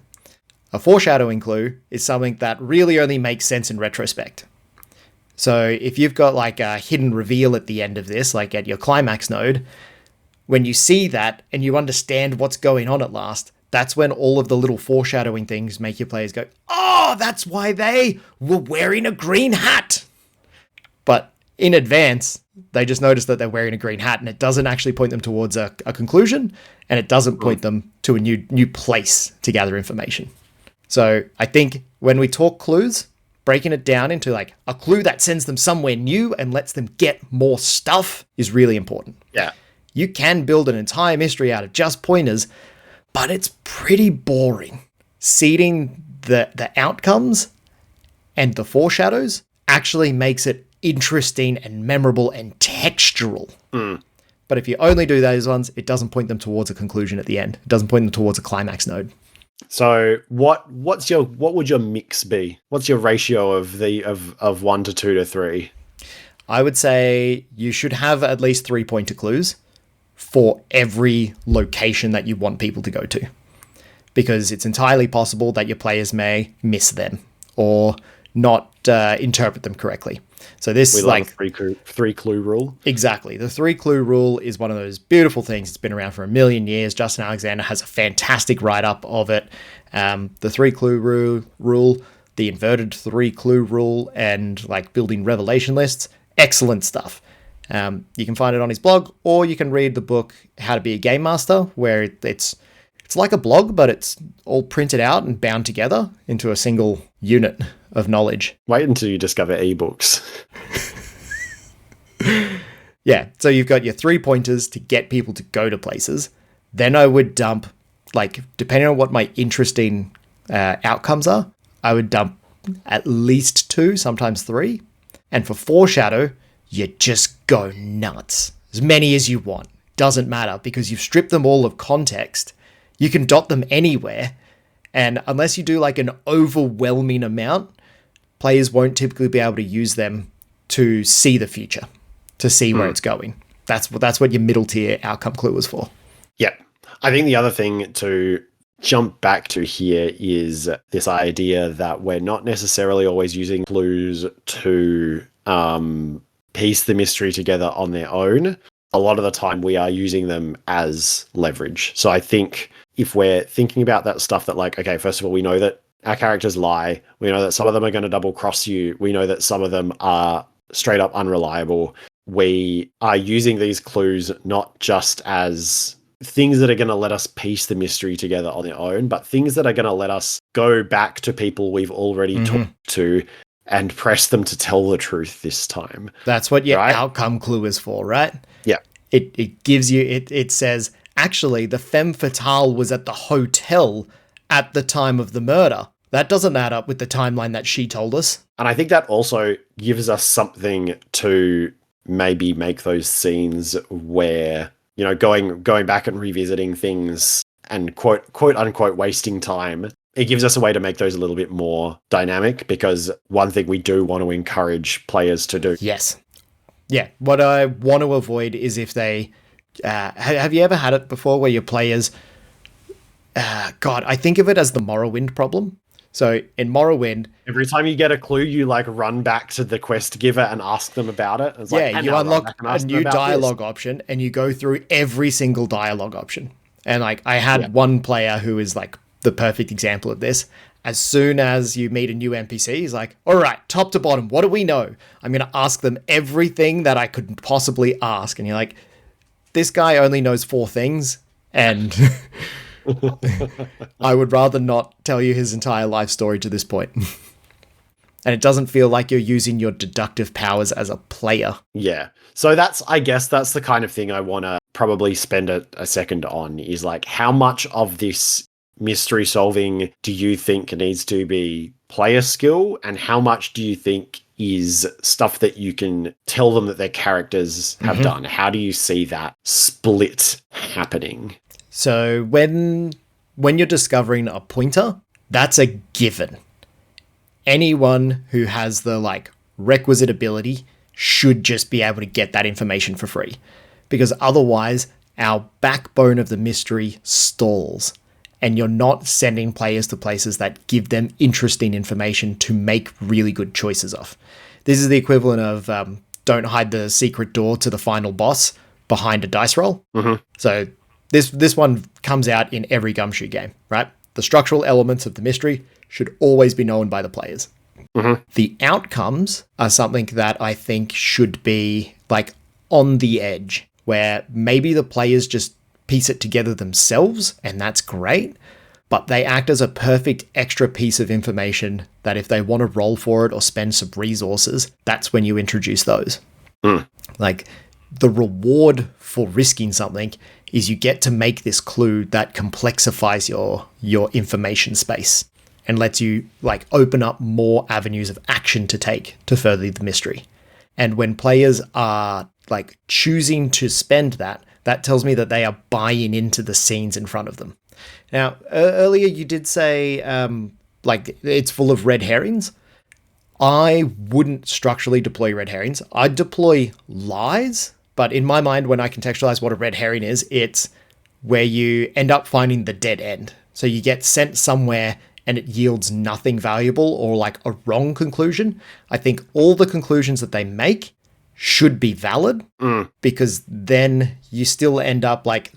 A foreshadowing clue is something that really only makes sense in retrospect. So if you've got like a hidden reveal at the end of this, like at your climax node, when you see that and you understand what's going on at last, that's when all of the little foreshadowing things make your players go, oh, that's why they were wearing a green hat. But in advance, they just notice that they're wearing a green hat, and it doesn't actually point them towards a conclusion, and it doesn't point them to a new place to gather information. So I think when we talk clues, breaking it down into like a clue that sends them somewhere new and lets them get more stuff is really important. Yeah. You can build an entire mystery out of just pointers, but it's pretty boring. Seeding the outcomes and the foreshadows actually makes it interesting and memorable and textural. But if you only do those ones, it doesn't point them towards a conclusion at the end. It doesn't point them towards a climax node. So what would your mix be? What's your ratio of 1 to 2 to 3? I would say you should have at least 3-pointer clues for every location that you want people to go to, because it's entirely possible that your players may miss them or not interpret them correctly. So this we like three clue rule. Exactly. The 3-clue rule is one of those beautiful things. It's been around for a million years. Justin Alexander has a fantastic write-up of it. The 3-clue rule, the inverted 3-clue rule, and like building revelation lists. Excellent stuff. You can find it on his blog, or you can read the book How to Be a Game Master, where it's like a blog, but it's all printed out and bound together into a single unit of knowledge. Wait until you discover ebooks. Yeah, so you've got your 3 pointers to get people to go to places. Then I would dump, like, depending on what my interesting outcomes are, I would dump at least 2, sometimes 3. And for foreshadow, you just go nuts. As many as you want. Doesn't matter, because you've stripped them all of context. You can dot them anywhere. And unless you do like an overwhelming amount, players won't typically be able to use them to see the future, to see where it's going. That's what your middle tier outcome clue is for. Yeah. I think the other thing to jump back to here is this idea that we're not necessarily always using clues to piece the mystery together on their own. A lot of the time we are using them as leverage. So I think if we're thinking about that stuff that like, okay, first of all, we know that our characters lie. We know that some of them are going to double cross you. We know that some of them are straight up unreliable. We are using these clues not just as things that are going to let us piece the mystery together on their own, but things that are going to let us go back to people we've already talked to and press them to tell the truth this time. That's what your outcome clue is for, right? Yeah. It gives you, it says, actually, the femme fatale was at the hotel at the time of the murder. That doesn't add up with the timeline that she told us. And I think that also gives us something to maybe make those scenes where, you know, going back and revisiting things and quote unquote wasting time. It gives us a way to make those a little bit more dynamic, because one thing we do want to encourage players to do. Yes. Yeah. What I want to avoid is if they... have you ever had it before where your players... God, I think of it as the Morrowind problem. So in Morrowind... Every time you get a clue, you like run back to the quest giver and ask them about it. It's yeah, you unlock a new dialogue option and you go through every single dialogue option. And like I had one player who is like the perfect example of this. As soon as you meet a new NPC, he's like, all right, top to bottom, what do we know? I'm going to ask them everything that I could possibly ask. And you're like, this guy only knows 4 things. And I would rather not tell you his entire life story to this point. And it doesn't feel like you're using your deductive powers as a player. Yeah. So I guess that's the kind of thing I want to probably spend a second on, is like, how much of this mystery solving do you think needs to be player skill, and how much do you think is stuff that you can tell them that their characters have done? How do you see that split happening? So when you're discovering a pointer, that's a given. Anyone who has the like requisite ability should just be able to get that information for free, because otherwise our backbone of the mystery stalls. And you're not sending players to places that give them interesting information to make really good choices of. This is the equivalent of don't hide the secret door to the final boss behind a dice roll. So this one comes out in every Gumshoe game, right? The structural elements of the mystery should always be known by the players. The outcomes are something that I think should be like on the edge, where maybe the players just piece it together themselves, and that's great. but they act as a perfect extra piece of information that if they want to roll for it or spend some resources, that's when you introduce those. Like, the reward for risking something is you get to make this clue that complexifies your information space and lets you like open up more avenues of action to take to further the mystery. And when players are like choosing to spend that, that tells me that they are buying into the scenes in front of them. Now, earlier you did say like it's full of red herrings. I wouldn't structurally deploy red herrings. I'd deploy lies, but in my mind, when I contextualize what a red herring is, it's where you end up finding the dead end. So you get sent somewhere and it yields nothing valuable or like a wrong conclusion. I think all the conclusions that they make should be valid because then you still end up like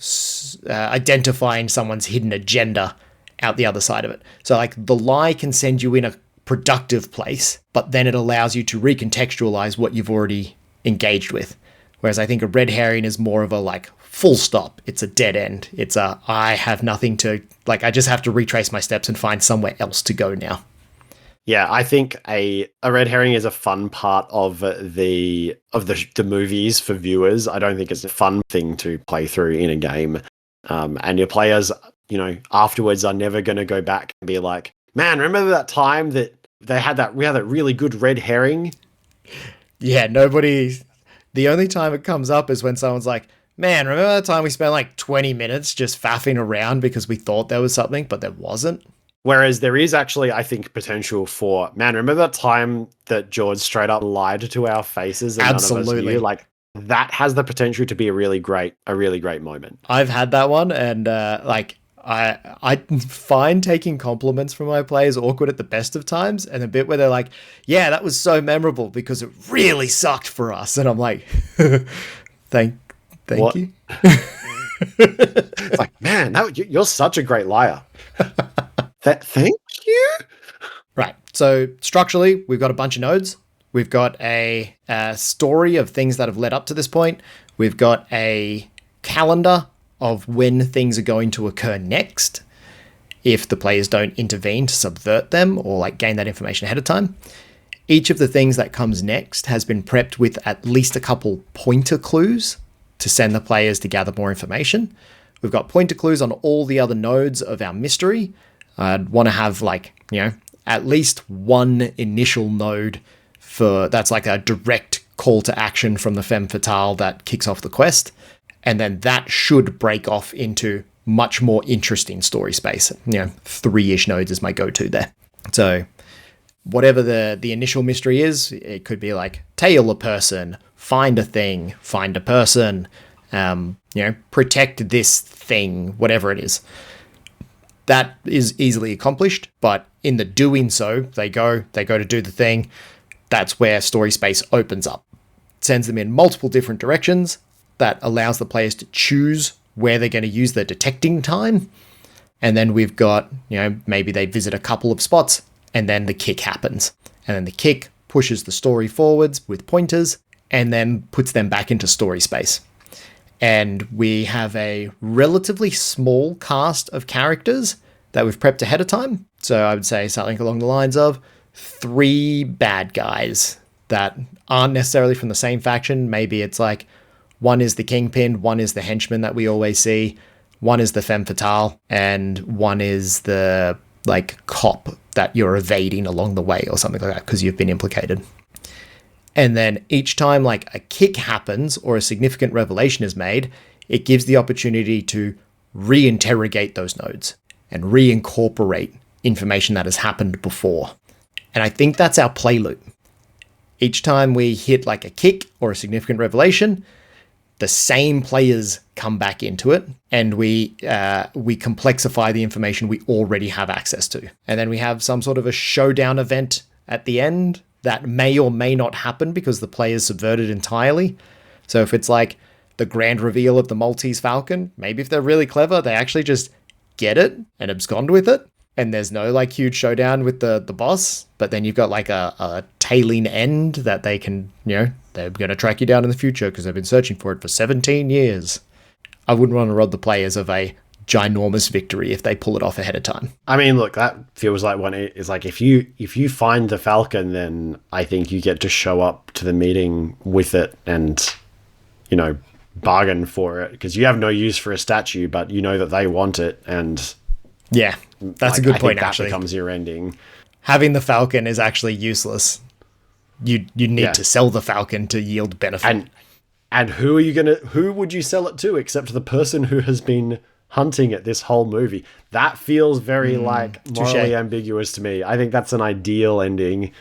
identifying someone's hidden agenda out the other side of it. So like the lie can send you in a productive place, but then it allows you to recontextualize what you've already engaged with. Whereas I think a red herring is more of a like full stop. It's a dead end. It's a, I have nothing to, like, I just have to retrace my steps and find somewhere else to go now. Yeah, I think a red herring is a fun part of the movies for viewers. I don't think it's a fun thing to play through in a game. And your players, you know, afterwards are never going to go back and be like, man, remember that time that we had that really good red herring? Yeah, the only time it comes up is when someone's like, man, remember that time we spent like 20 minutes just faffing around because we thought there was something, but there wasn't? Whereas there is actually, I think, potential for, man, remember that time that George straight up lied to our faces and Absolutely. none of us knew? Like, that has the potential to be a really great moment. I've had that one, and like I find taking compliments from my players awkward at the best of times, and the bit where they're like, yeah, that was so memorable because it really sucked for us. And I'm like, thank you. It's like, man, you're such a great liar. Thank you. Right. So structurally, we've got a bunch of nodes. We've got a story of things that have led up to this point. We've got a calendar of when things are going to occur next if the players don't intervene to subvert them or like gain that information ahead of time. Each of the things that comes next has been prepped with at least a couple pointer clues to send the players to gather more information. We've got pointer clues on all the other nodes of our mystery. I'd want to have like, you know, at least one initial node that's like a direct call to action from the femme fatale that kicks off the quest. And then that should break off into much more interesting story space. You know, 3-ish nodes is my go-to there. So whatever the initial mystery is, it could be like tail a person, find a thing, find a person, you know, protect this thing, whatever it is. That is easily accomplished, but in the doing so, they go to do the thing. That's where story space opens up. It sends them in multiple different directions. That allows the players to choose where they're going to use their detecting time. And then we've got, you know, maybe they visit a couple of spots and then the kick happens. And then the kick pushes the story forwards with pointers and then puts them back into story space. And we have a relatively small cast of characters that we've prepped ahead of time. So I would say something along the lines of 3 bad guys that aren't necessarily from the same faction. Maybe it's like one is the kingpin, one is the henchman that we always see, one is the femme fatale, and one is the like cop that you're evading along the way or something like that because you've been implicated. And then each time like a kick happens or a significant revelation is made, it gives the opportunity to reinterrogate those nodes and reincorporate information that has happened before. And I think that's our play loop. Each time we hit like a kick or a significant revelation, the same players come back into it and we complexify the information we already have access to. And then we have some sort of a showdown event at the end that may or may not happen because the player's subverted entirely. So if it's like the grand reveal of the Maltese Falcon, maybe if they're really clever, they actually just get it and abscond with it. And there's no like huge showdown with the boss, but then you've got like a tailing end that they can, you know, they're going to track you down in the future because they've been searching for it for 17 years. I wouldn't want to rob the players of a ginormous victory if they pull it off ahead of time. I mean, look, that feels like one is like if you find the Falcon, then I think you get to show up to the meeting with it and, you know, bargain for it, because you have no use for a statue, but you know that they want it, and yeah, that's a good point. Actually, that becomes your ending. Having the Falcon is actually useless. You need to sell the Falcon to yield benefit. And who would you sell it to except the person who has been hunting it this whole movie? That feels very like morally ambiguous to me. I think that's an ideal ending.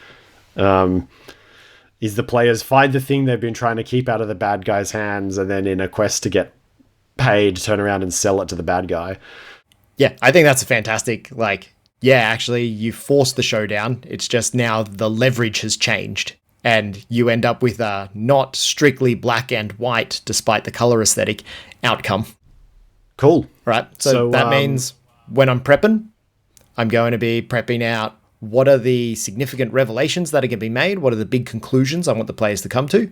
Is the players find the thing they've been trying to keep out of the bad guy's hands, and then in a quest to get paid, turn around and sell it to the bad guy. Yeah, I think that's a fantastic, actually, you force the showdown. It's just now the leverage has changed, and you end up with a not strictly black and white, despite the color aesthetic, outcome. Cool. Right? So that means when I'm prepping, I'm going to be prepping out what are the significant revelations that are going to be made, what are the big conclusions I want the players to come to,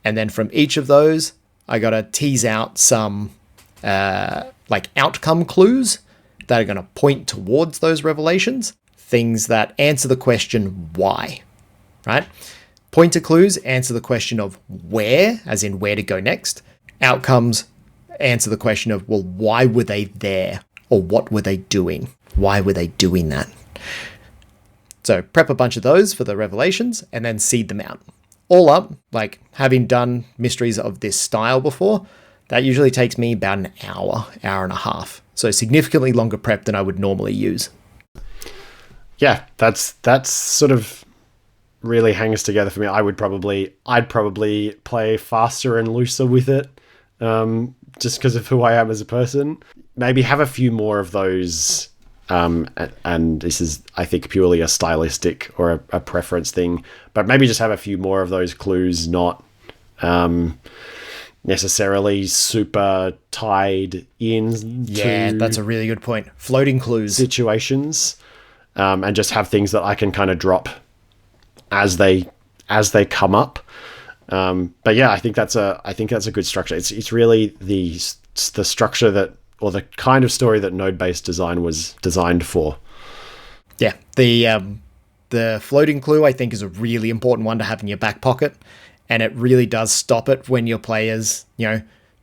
and then from each of those, I got to tease out some outcome clues that are going to point towards those revelations, things that answer the question why, right? Pointer clues answer the question of where, as in where to go next. Outcomes answer the question of, well, why were they there? Or what were they doing? Why were they doing that? So prep a bunch of those for the revelations and then seed them out. All up, having done mysteries of this style before, that usually takes me about an hour and a half. So significantly longer prep than I would normally use. Yeah, that's sort of really hangs together for me. I'd probably play faster and looser with it, just because of who I am as a person. Maybe have a few more of those, and this is, I think, purely a stylistic or a preference thing, but maybe just have a few more of those clues, not necessarily super tied in. Yeah, that's a really good point. Floating clues. Situations, and just have things that I can kind of drop as they come up. But yeah, I think that's a good structure. It's really the structure that, or the kind of story that node-based design was designed for. Yeah, the floating clue I think is a really important one to have in your back pocket, and it really does stop it when your players,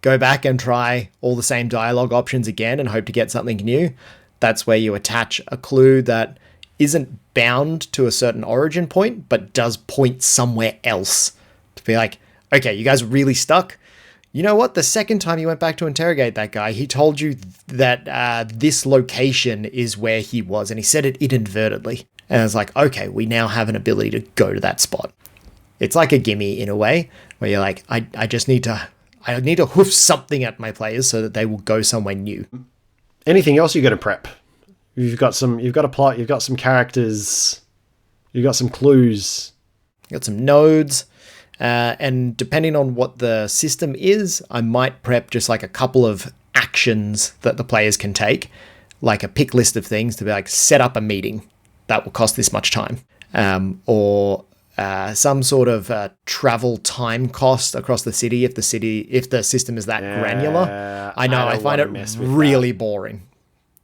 go back and try all the same dialogue options again and hope to get something new. That's where you attach a clue that isn't bound to a certain origin point, but does point somewhere else. To be like, okay, you guys are really stuck. You know what? The second time you went back to interrogate that guy, he told you that this location is where he was, and he said it inadvertently. And I was like, okay, we now have an ability to go to that spot. It's like a gimme in a way, where you're like, I need to hoof something at my players so that they will go somewhere new. Anything else you're going to prep? You've got a plot, you've got some characters, you've got some clues. You've got some nodes. And depending on what the system is, I might prep just a couple of actions that the players can take, like a pick list of things to be like, set up a meeting that will cost this much time, or some sort of travel time cost across the city if the system is that granular. I find it really boring.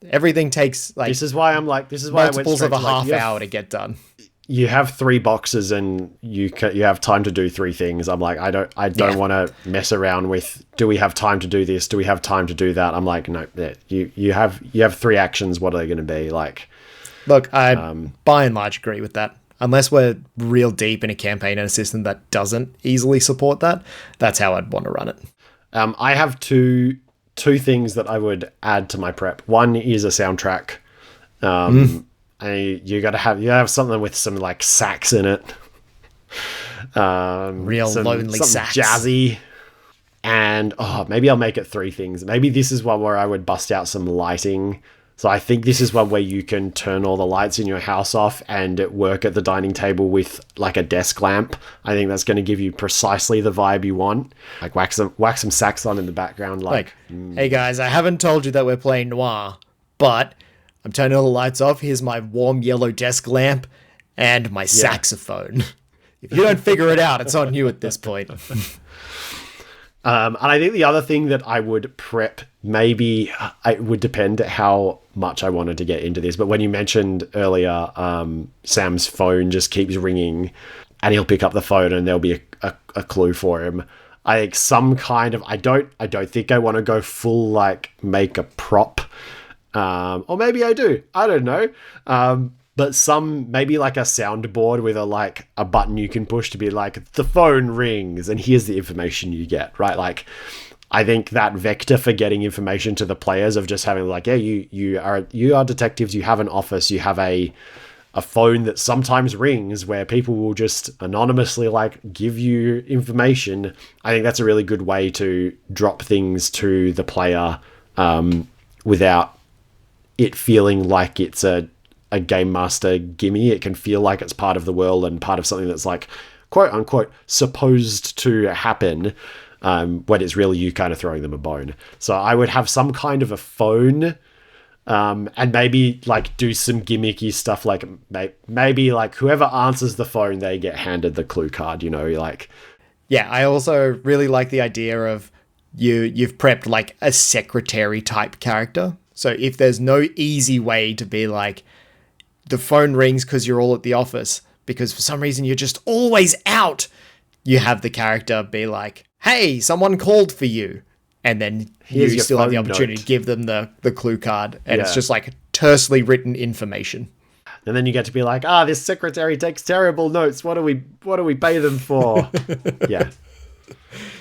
Everything takes this is why multiples of a half hour to get done. You have 3 boxes and you have time to do 3 things. I'm like, I don't want to mess around with, do we have time to do this? Do we have time to do that? I'm like, no, you have 3 actions. What are they going to be like? Look, I by and large agree with that. Unless we're real deep in a campaign and a system that doesn't easily support that, that's how I'd want to run it. I have two things that I would add to my prep. One is a soundtrack. You have something with some sax in it. Real lonely sax. Jazzy. And maybe I'll make it 3 things. Maybe this is one where I would bust out some lighting. So I think this is one where you can turn all the lights in your house off and work at the dining table with a desk lamp. I think that's going to give you precisely the vibe you want. Whack some sax on in the background. Hey guys, I haven't told you that we're playing Noir, but I'm turning all the lights off. Here's my warm yellow desk lamp and my saxophone. If you don't figure it out, it's on you at this point. And I think the other thing that I would prep, maybe it would depend how much I wanted to get into this, but when you mentioned earlier, Sam's phone just keeps ringing and he'll pick up the phone and there'll be a clue for him. I think some kind of, I don't think I want to go full, like, make a prop. Or maybe I do. I don't know. But maybe like a soundboard with a button you can push to be like, the phone rings and here's the information you get, right? Like, I think that vector for getting information to the players of just having like, yeah, you are detectives, you have an office, you have a phone that sometimes rings where people will just anonymously like give you information. I think that's a really good way to drop things to the player without it feeling like it's a game master gimme. It can feel like it's part of the world and part of something that's like, quote unquote, supposed to happen, when it's really you kind of throwing them a bone. So I would have some kind of a phone, and maybe like do some gimmicky stuff, like maybe like whoever answers the phone, they get handed the clue card, like. Yeah, I also really like the idea of you've prepped like a secretary type character. So if there's no easy way to be like, the phone rings because you're all at the office, because for some reason you're just always out, you have the character be like, hey, someone called for you. And then you still have the opportunity to give them the clue card. And it's just like tersely written information. And then you get to be like, this secretary takes terrible notes. What do we pay them for? Yeah.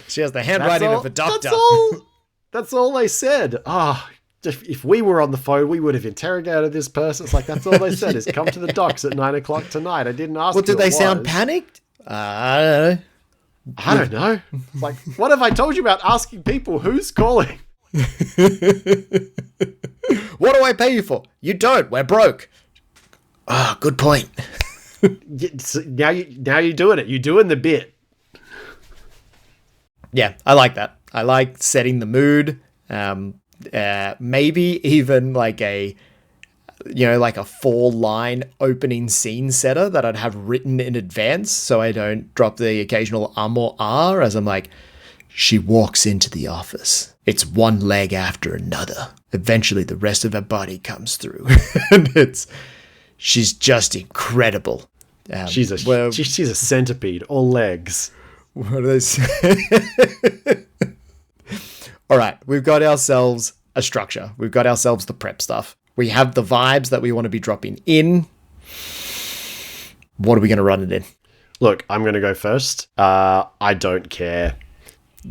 She has the handwriting of a doctor. That's all they said. If we were on the phone, we would have interrogated this person. It's like, that's all they said, is come to the docks at 9 o'clock tonight. I didn't ask. Well, did they sound panicked? I don't know. It's like, what have I told you about asking people who's calling? What do I pay you for? You don't. We're broke. Good point. Now you're doing it. You're doing the bit. Yeah, I like that. I like setting the mood. Maybe even like a 4-line opening scene setter that I'd have written in advance, so I don't drop the occasional or R as I'm like, she walks into the office. It's one leg after another. Eventually the rest of her body comes through. And she's just incredible. She's a centipede, all legs. What are they saying? All right, we've got ourselves a structure. We've got ourselves the prep stuff. We have the vibes that we want to be dropping in. What are we going to run it in? Look, I'm going to go first. I don't care.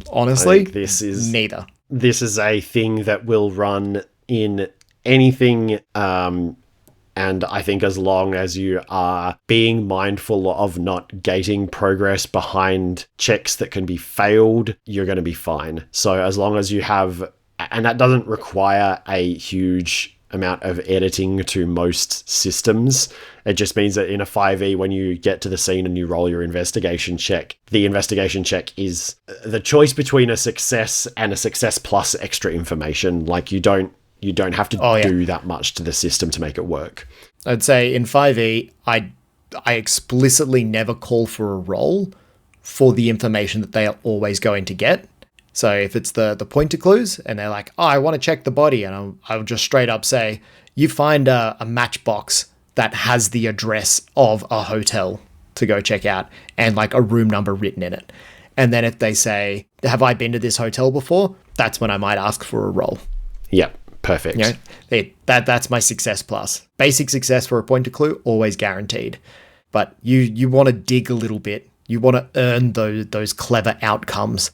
Honestly, neither. This is a thing that will run in anything. And I think as long as you are being mindful of not gating progress behind checks that can be failed, you're going to be fine. So as long as you have, and that doesn't require a huge amount of editing to most systems. It just means that in a 5e, when you get to the scene and you roll your investigation check, the investigation check is the choice between a success and a success plus extra information. Like you don't have to do that much to the system to make it work. I'd say in 5e, I explicitly never call for a roll for the information that they are always going to get. So if it's the pointer clues and they're like, I want to check the body, and I'll just straight up say, you find a matchbox that has the address of a hotel to go check out and like a room number written in it. And then if they say, have I been to this hotel before? That's when I might ask for a roll. Yep. Perfect. That's my success plus. Basic success for a pointer clue, always guaranteed. But you want to dig a little bit. You want to earn those clever outcomes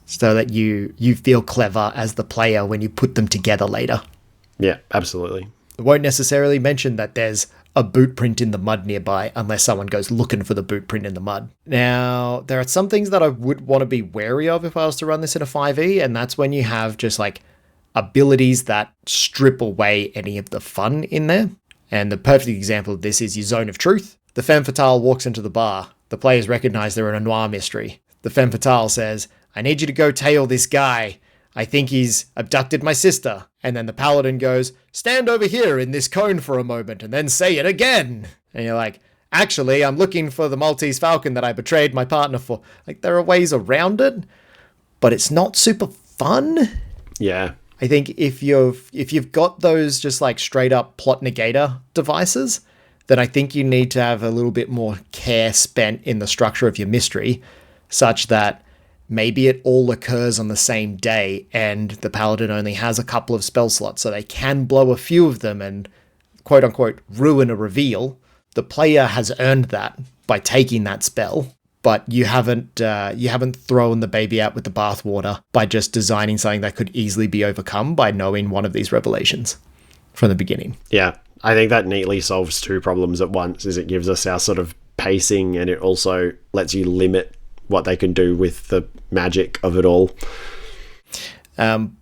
so that you feel clever as the player when you put them together later. Yeah, absolutely. It won't necessarily mention that there's a boot print in the mud nearby unless someone goes looking for the boot print in the mud. Now, there are some things that I would want to be wary of if I was to run this in a 5e, and that's when you have just like abilities that strip away any of the fun in there. And the perfect example of this is your zone of truth. The femme fatale walks into the bar. The players recognize they're in a noir mystery. The femme fatale says, I need you to go tail this guy. I think he's abducted my sister. And then the paladin goes, stand over here in this cone for a moment and then say it again. And you're like, actually, I'm looking for the Maltese Falcon that I betrayed my partner for. Like, there are ways around it, but it's not super fun. Yeah. I think if you've got those just like straight up plot negator devices, then I think you need to have a little bit more care spent in the structure of your mystery, such that maybe it all occurs on the same day and the paladin only has a couple of spell slots, so they can blow a few of them and quote unquote ruin a reveal. The player has earned that by taking that spell, but you haven't thrown the baby out with the bathwater by just designing something that could easily be overcome by knowing one of these revelations from the beginning. Yeah, I think that neatly solves two problems at once. Is it gives us our sort of pacing, and it also lets you limit what they can do with the magic of it all.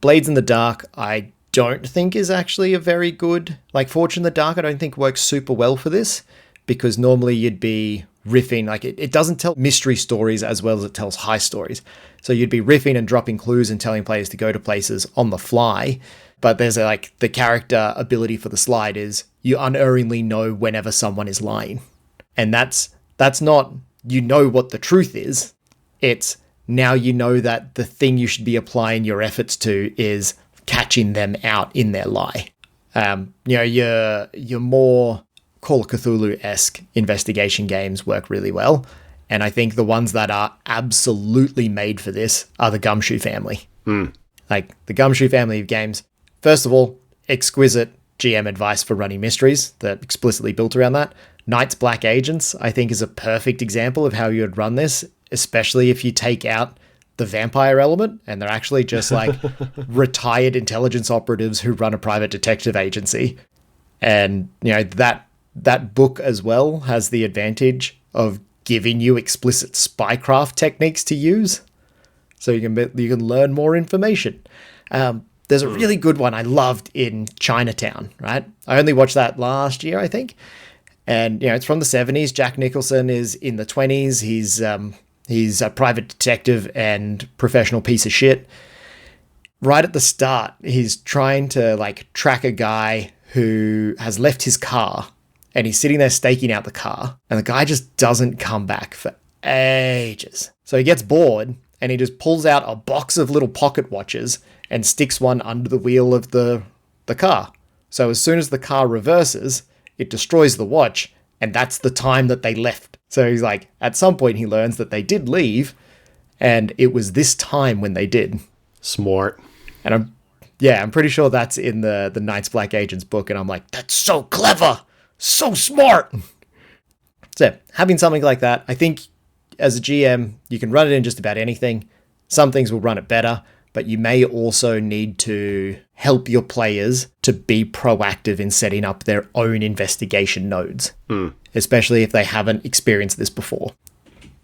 Blades in the Dark, I don't think is actually a very good, like Fortune in the Dark, I don't think works super well for this, because normally you'd be riffing, like it doesn't tell mystery stories as well as it tells high stories. So you'd be riffing and dropping clues and telling players to go to places on the fly. But there's the character ability for the slide is you unerringly know whenever someone is lying. And that's not, you know what the truth is. It's now you know that the thing you should be applying your efforts to is catching them out in their lie. Your more Call of Cthulhu-esque investigation games work really well. And I think the ones that are absolutely made for this are the Gumshoe family. Like the Gumshoe family of games. First of all, exquisite GM advice for running mysteries that explicitly built around that. Night's Black Agents, I think, is a perfect example of how you would run this, especially if you take out the vampire element and they're actually just like retired intelligence operatives who run a private detective agency. And, that book as well has the advantage of giving you explicit spycraft techniques to use, so you can learn more information. There's a really good one I loved in Chinatown, right? I only watched that last year, I think. And, it's from the 70s. Jack Nicholson is in the 20s. He's a private detective and professional piece of shit. Right at the start, he's trying to track a guy who has left his car, and he's sitting there staking out the car, and the guy just doesn't come back for ages. So he gets bored, and he just pulls out a box of little pocket watches and sticks one under the wheel of the car. So as soon as the car reverses, it destroys the watch, and that's the time that they left. So he's like, at some point he learns that they did leave, and it was this time when they did. Smart. And I'm pretty sure that's in the Night's Black Agents book, and I'm like, that's so clever! So smart! So, having something like that, I think as a GM, you can run it in just about anything. Some things will run it better, but you may also need to help your players to be proactive in setting up their own investigation nodes, especially if they haven't experienced this before.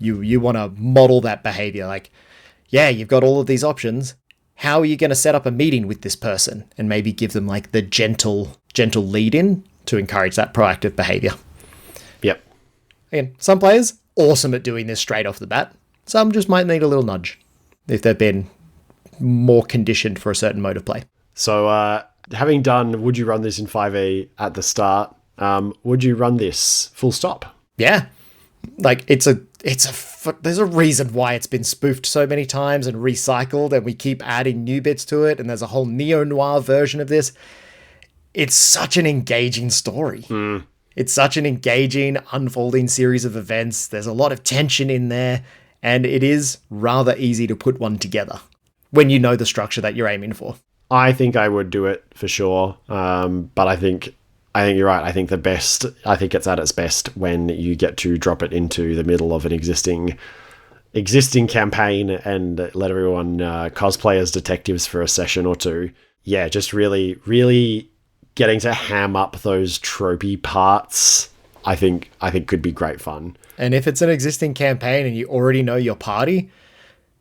You want to model that behavior, like, yeah, you've got all of these options. How are you going to set up a meeting with this person? And maybe give them the gentle lead in to encourage that proactive behavior. Yep. Again, some players, awesome at doing this straight off the bat. Some just might need a little nudge if they've been more conditioned for a certain mode of play. So, having done, would you run this in 5e at the start? Would you run this full stop? Yeah. There's a reason why it's been spoofed so many times and recycled, and we keep adding new bits to it, and there's a whole neo-noir version of this. It's such an engaging story. It's such an engaging, unfolding series of events. There's a lot of tension in there, and it is rather easy to put one together when you know the structure that you're aiming for. I think I would do it for sure, but I think you're right. I think it's at its best when you get to drop it into the middle of an existing campaign and let everyone cosplay as detectives for a session or two. Yeah, just really, really getting to ham up those tropey parts, I think could be great fun. And if it's an existing campaign and you already know your party,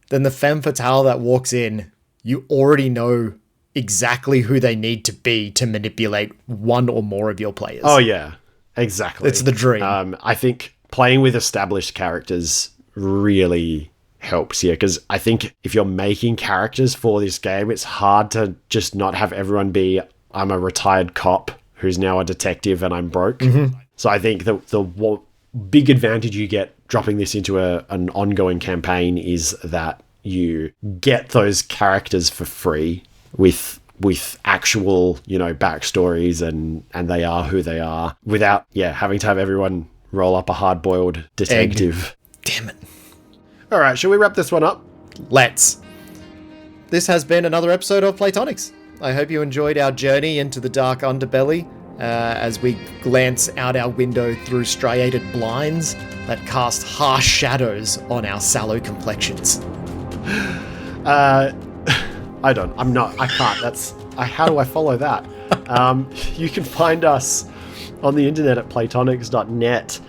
then the femme fatale that walks in, you already know exactly who they need to be to manipulate one or more of your players. Oh yeah, exactly. It's the dream. I think playing with established characters really helps here, because I think if you're making characters for this game, it's hard to just not have everyone be, I'm a retired cop who's now a detective and I'm broke. Mm-hmm. So I think the big advantage you get dropping this into an ongoing campaign is that you get those characters for free with actual, backstories and they are who they are without, having to have everyone roll up a hard-boiled detective. Damn it. All right, shall we wrap this one up? Let's. This has been another episode of Platonics. I hope you enjoyed our journey into the dark underbelly as we glance out our window through striated blinds that cast harsh shadows on our sallow complexions. I can't. How do I follow that? You can find us on the internet at platonics.net.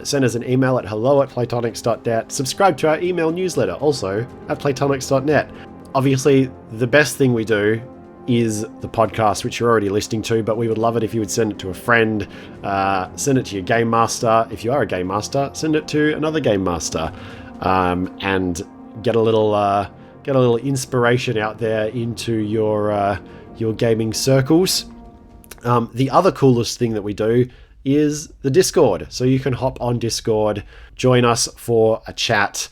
Send us an email at hello@platonics.net. Subscribe to our email newsletter, also at platonics.net. Obviously, the best thing we do is the podcast, which you're already listening to, but we would love it if you would send it to a friend, send it to your game master. If you are a game master, send it to another game master, and get a little inspiration out there into your gaming circles. The other coolest thing that we do is the Discord. So you can hop on Discord, join us for a chat,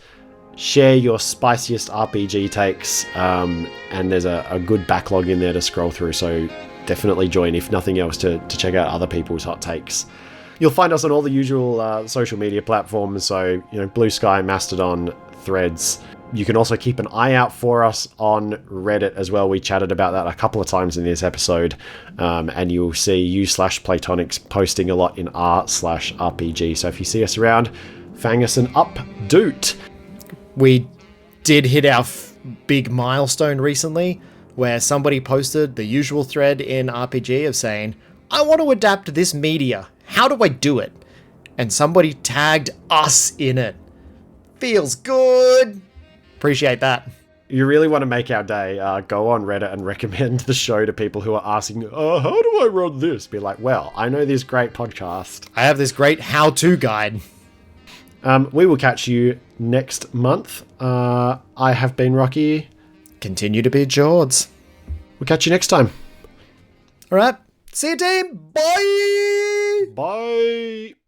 share your spiciest RPG takes, and there's a good backlog in there to scroll through, so definitely join, if nothing else, to check out other people's hot takes. You'll find us on all the usual social media platforms, so Blue Sky, Mastodon, Threads. You can also keep an eye out for us on Reddit as well. We chatted about that a couple of times in this episode, and you'll see u/Platonics posting a lot in r/RPG. So if you see us around, fang us an up-doot. We did hit our big milestone recently where somebody posted the usual thread in RPG of saying, I want to adapt this media. How do I do it? And somebody tagged us in it. Feels good. Appreciate that. You really want to make our day, go on Reddit and recommend the show to people who are asking, how do I run this? Be like, well, I know this great podcast. I have this great how-to guide. We will catch you next month. I have been Rocky. Continue to be Jords. We'll catch you next time. All right. See you, team. Bye. Bye.